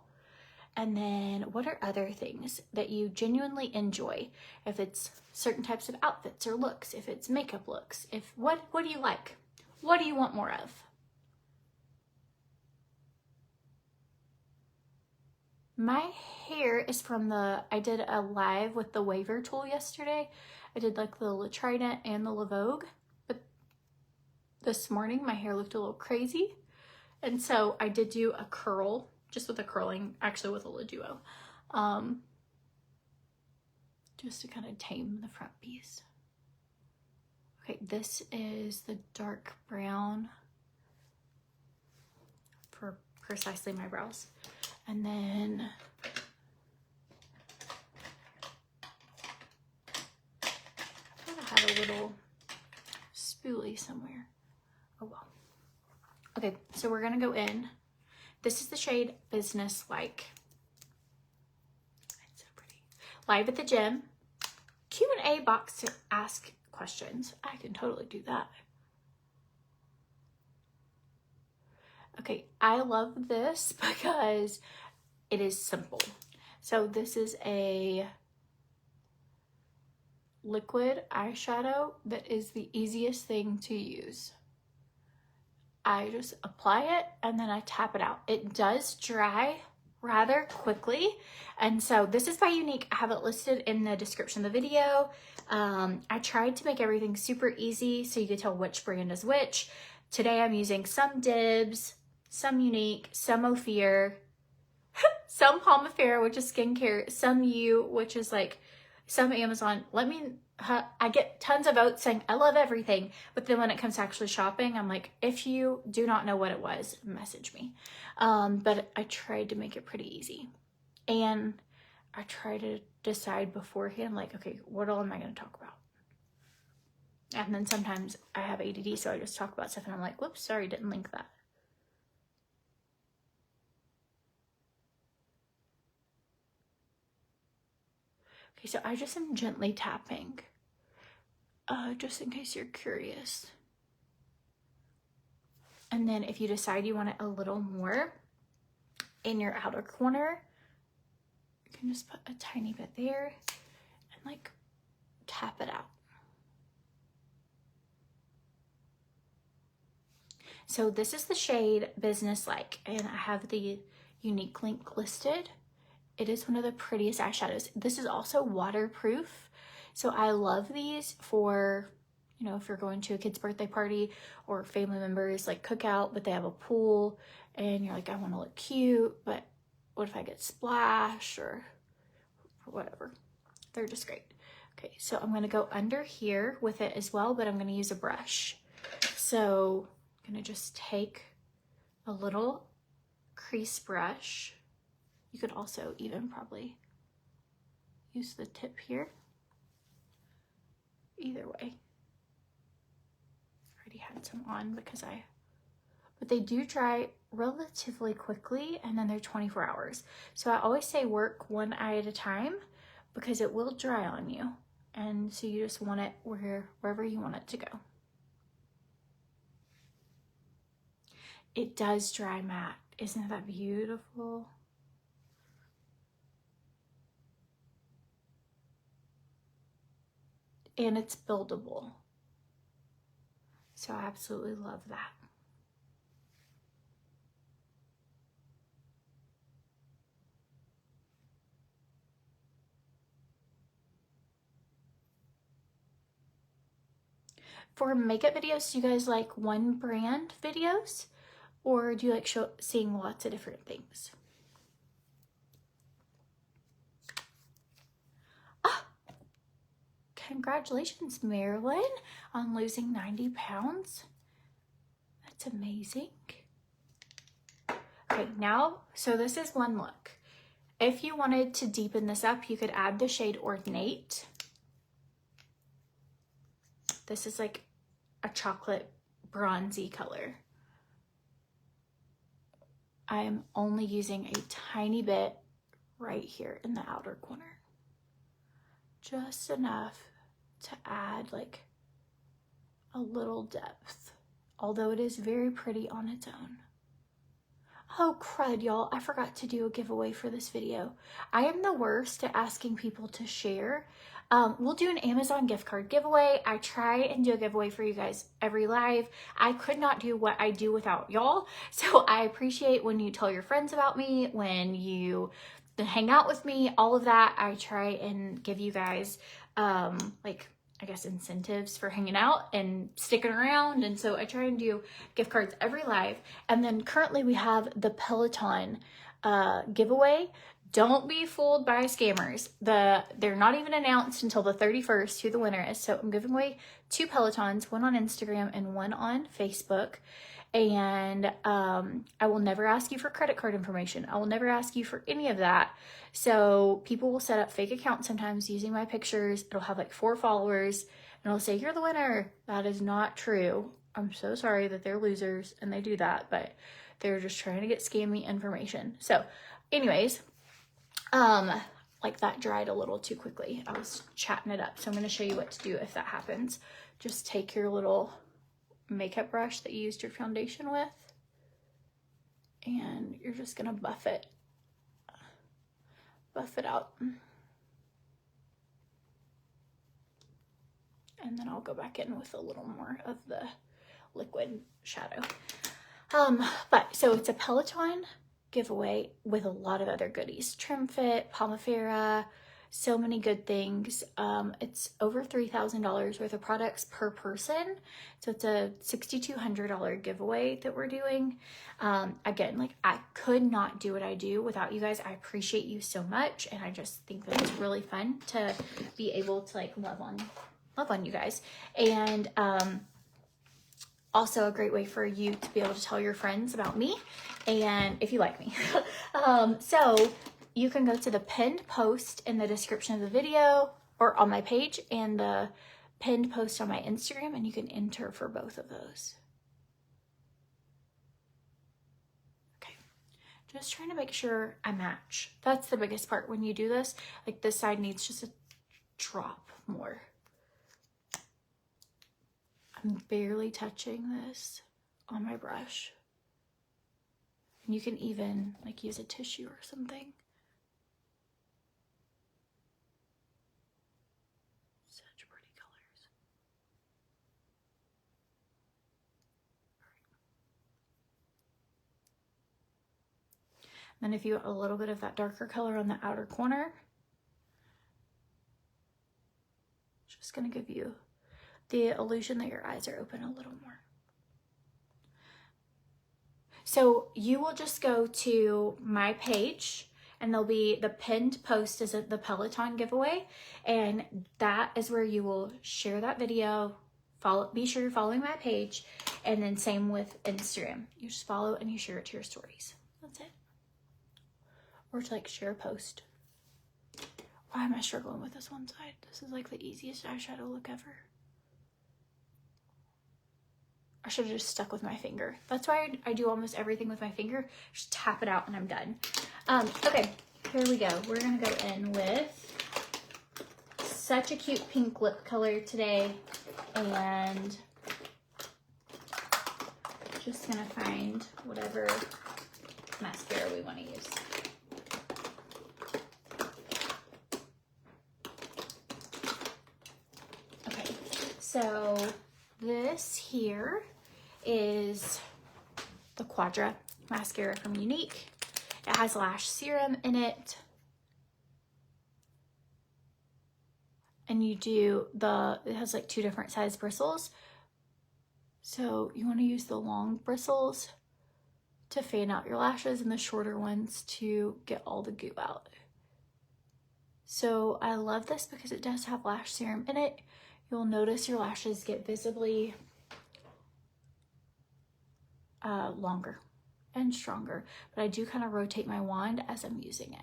And then what are other things that you genuinely enjoy? If it's certain types of outfits or looks, if it's makeup looks, if what do you like? What do you want more of? My hair is from I did a live with the waver tool yesterday. I did like the La Trident and the La Vogue, but this morning my hair looked a little crazy. And so I did do a curl, just with a curling, actually with a La Duo, just to kind of tame the front piece. Okay, this is the dark brown for Precisely My Brows. And then I thought I had a little spoolie somewhere. Oh well. Okay, so we're gonna go in. This is the shade Business Like. It's so pretty. Live at the gym. Q&A box to ask questions. I can totally do that. Okay, I love this because it is simple. So this is a liquid eyeshadow that is the easiest thing to use. I just apply it and then I tap it out. It does dry rather quickly. And so this is by Unique. I have it listed in the description of the video. I tried to make everything super easy so you could tell which brand is which. Today I'm using some Dibs, some Unique, some OFIR, some POMIFERA, which is skincare, some You, which is like some Amazon. I get tons of votes saying I love everything, but then when it comes to actually shopping, I'm like, if you do not know what it was, message me. But I tried to make it pretty easy, and I try to decide beforehand, like, okay, what all am I going to talk about? And then sometimes I have ADD, so I just talk about stuff and I'm like, whoops, sorry, didn't link that. Okay, so I just am gently tapping, just in case you're curious. And then if you decide you want it a little more in your outer corner, you can just put a tiny bit there and like tap it out. So this is the shade Business Like, and I have the unique link listed. It is one of the prettiest eyeshadows. This is also waterproof. So I love these for, you know, if you're going to a kid's birthday party or family members like cookout, but they have a pool and you're like, I want to look cute, but what if I get splashed or whatever? They're just great. Okay, so I'm going to go under here with it as well, but I'm going to use a brush. So I'm going to just take a little crease brush. You could also even probably use the tip here. Either way. I already had some on because but they do dry relatively quickly and then they're 24 hours. So I always say work one eye at a time because it will dry on you. And so you just want it wherever you want it to go. It does dry matte. Isn't that beautiful? And it's buildable. So I absolutely love that. For makeup videos, do you guys like one brand videos or do you like seeing lots of different things? Congratulations, Marilyn, on losing 90 pounds. That's amazing. Okay, now, so this is one look. If you wanted to deepen this up, you could add the shade Ornate. This is like a chocolate bronzy color. I am only using a tiny bit right here in the outer corner. Just enough to add like a little depth, although it is very pretty on its own. Oh crud, y'all, I forgot to do a giveaway for this video. I am the worst at asking people to share. We'll do an Amazon gift card giveaway. I try and do a giveaway for you guys every live. I could not do what I do without y'all, so I appreciate when you tell your friends about me, when you hang out with me, all of that. I try and give you guys like, I guess, incentives for hanging out and sticking around. And so I try and do gift cards every live. And then currently we have the Peloton giveaway. Don't be fooled by scammers. They're not even announced until the 31st who the winner is. So I'm giving away 2 Pelotons, one on Instagram and one on Facebook. And I will never ask you for credit card information. I will never ask you for any of that. So people will set up fake accounts sometimes using my pictures. It'll have like 4 followers and it'll say, you're the winner. That is not true. I'm so sorry that they're losers and they do that, but they're just trying to get scammy information. So anyways, like that dried a little too quickly. I was chatting it up. So I'm going to show you what to do if that happens. Just take your little makeup brush that you used your foundation with and you're just gonna buff it out, and then I'll go back in with a little more of the liquid shadow. But so it's a Peloton giveaway with a lot of other goodies. TRIMFIT, POMIFERA, so many good things. It's over $3,000 worth of products per person. So it's a $6,200 giveaway that we're doing. Again, like I could not do what I do without you guys. I appreciate you so much. And I just think that it's really fun to be able to like love on you guys. And, also a great way for you to be able to tell your friends about me and if you like me. So you can go to the pinned post in the description of the video or on my page and the pinned post on my Instagram, and you can enter for both of those. Okay, just trying to make sure I match. That's the biggest part when you do this. Like this side needs just a drop more. I'm barely touching this on my brush. And you can even like use a tissue or something. Such pretty colors. Then if you want a little bit of that darker color on the outer corner, just gonna give you the illusion that your eyes are open a little more. So you will just go to my page and there'll be the pinned post is the Peloton giveaway. And that is where you will share that video. Be sure you're following my page. And then same with Instagram. You just follow and you share it to your stories. That's it. Or to like share a post. Why am I struggling with this one side? This is like the easiest eyeshadow look ever. I should have just stuck with my finger. That's why I do almost everything with my finger. Just tap it out and I'm done. Okay, here we go. We're gonna go in with such a cute pink lip color today. And just gonna find whatever mascara we wanna use. Okay, so this here is the Quadra mascara from Unique. It has lash serum in it. And you do it has like 2 different size bristles. So you want to use the long bristles to fan out your lashes and the shorter ones to get all the goo out. So I love this because it does have lash serum in it. You'll notice your lashes get visibly longer and stronger, but I do kind of rotate my wand as I'm using it.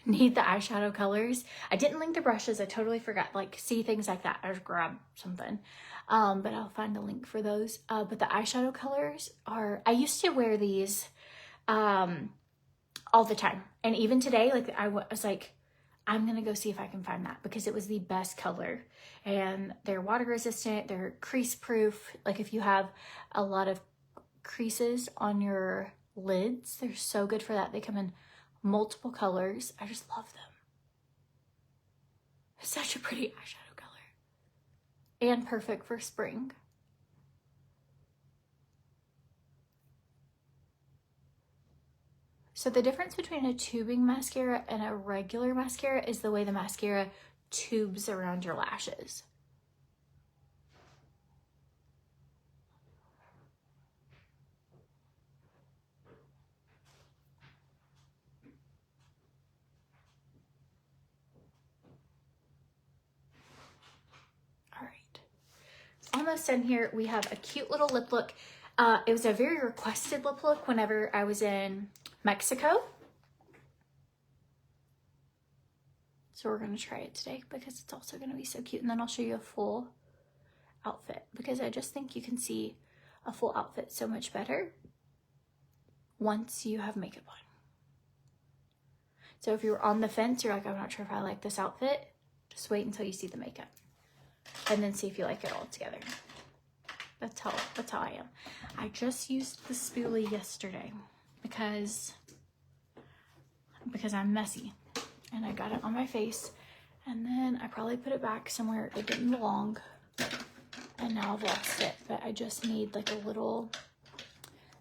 Need the eyeshadow colors. I didn't link the brushes. I totally forgot. Like, see things like that. I just grab something. But I'll find a link for those. But the eyeshadow colors are, I used to wear these all the time. And even today, like I was like, I'm gonna go see if I can find that because it was the best color. And they're water resistant, they're crease proof. Like if you have a lot of creases on your lids, they're so good for that. They come in multiple colors. I just love them. It's such a pretty eyeshadow color. And perfect for spring. So the difference between a tubing mascara and a regular mascara is the way the mascara tubes around your lashes. All right, almost done here. We have a cute little lip look. It was a very requested lip look whenever I was in Mexico. So we're gonna try it today because it's also gonna be so cute. And then I'll show you a full outfit because I just think you can see a full outfit so much better once you have makeup on. So if you're on the fence, you're like, I'm not sure if I like this outfit, just wait until you see the makeup and then see if you like it all together. That's how I am. I just used the spoolie yesterday because I'm messy and I got it on my face and then I probably put it back somewhere it didn't belong and now I've lost it, but I just need like a little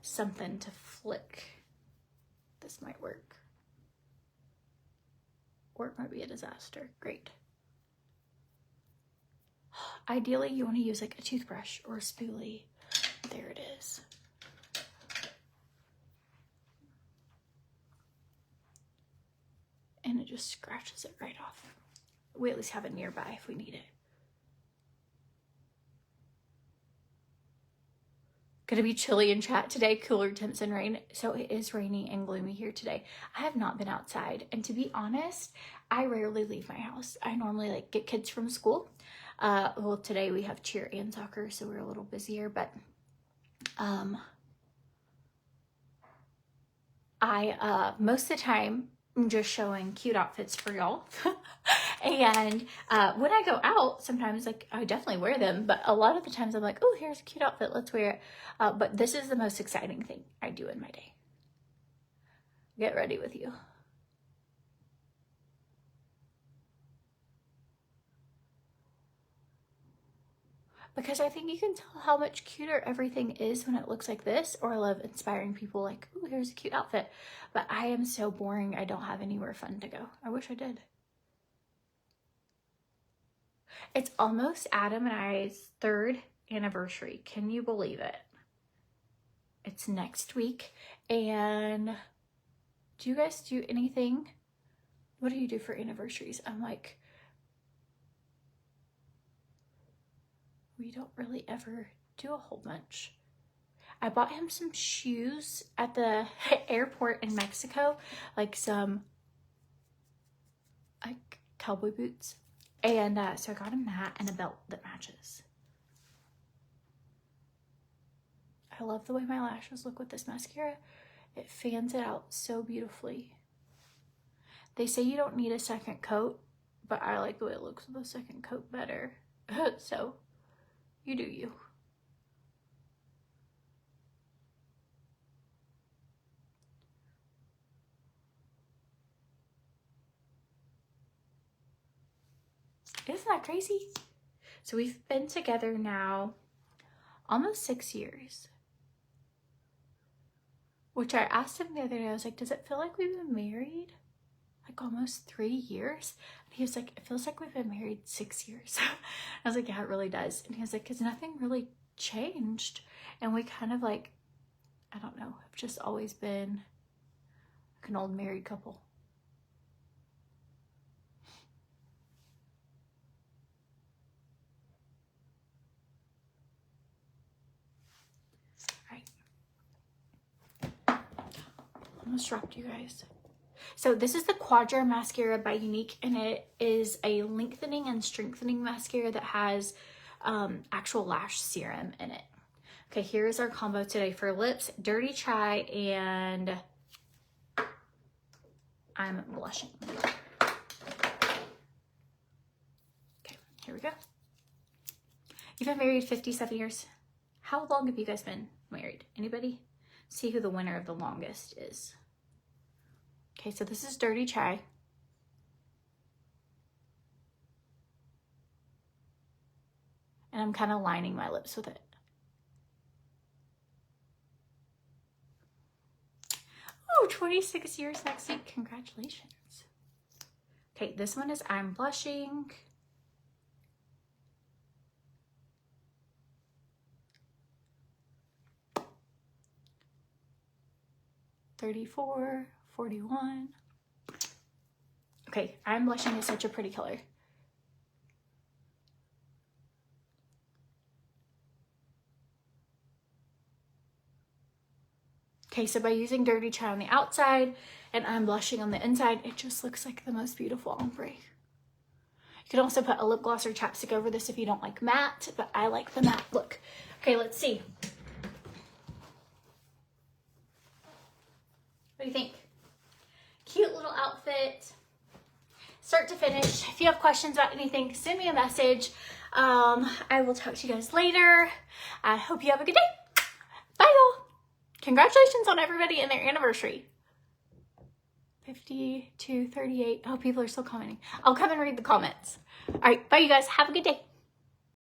something to flick. This might work. Or it might be a disaster. Great. Ideally, you want to use like a toothbrush or a spoolie. There it is. And it just scratches it right off. We at least have it nearby if we need it. Gonna be chilly in chat today, cooler temps and rain. So it is rainy and gloomy here today. I have not been outside. And to be honest, I rarely leave my house. I normally like get kids from school. Well, today we have cheer and soccer, so we're a little busier, but I most of the time I'm just showing cute outfits for y'all. And when I go out, sometimes like I definitely wear them, but a lot of the times I'm like, oh, here's a cute outfit, let's wear it. But this is the most exciting thing I do in my day. Get ready with you. Because I think you can tell how much cuter everything is when it looks like this, or I love inspiring people like, oh, here's a cute outfit. But I am so boring, I don't have anywhere fun to go. I wish I did. It's almost Adam and I's 3rd anniversary. Can you believe it? It's next week. And do you guys do anything? What do you do for anniversaries? I'm like, we don't really ever do a whole bunch. I bought him some shoes at the airport in Mexico, like some like cowboy boots. And so I got him that and a belt that matches. I love the way my lashes look with this mascara. It fans it out so beautifully. They say you don't need a second coat, but I like the way it looks with a second coat better. So you do you. Isn't that crazy? So we've been together now almost 6 years. Which I asked him the other day, I was like, does it feel like we've been married like almost 3 years? And he was like, it feels like we've been married 6 years. I was like, yeah, it really does. And he was like, because nothing really changed. And we kind of like, I don't know, have just always been like an old married couple. Almost dropped you guys. So this is the Quadra mascara by Unique, and it is a lengthening and strengthening mascara that has actual lash serum in it. Okay, here's our combo today for lips: Dirty Chai and I'm blushing. Okay, here we go. You've been married 57 years. How long have you guys been married? Anybody? See who the winner of the longest is. Okay, so this is Dirty Chai. And I'm kind of lining my lips with it. Oh, 26 years next week. Congratulations. Okay, this one is I'm Blushing. $34, $41. Okay, I'm Blushing is such a pretty color. Okay, so by using Dirty Chai on the outside and I'm Blushing on the inside, it just looks like the most beautiful ombre. You can also put a lip gloss or chapstick over this if you don't like matte, but I like the matte look. Okay, let's see. What do you think? Cute little outfit, start to finish. If you have questions about anything, send me a message. I will talk to you guys later. I hope you have a good day. Bye, y'all. Congratulations on everybody and their anniversary. 52, 38. Oh, people are still commenting. I'll come and read the comments. All right, bye, you guys. Have a good day.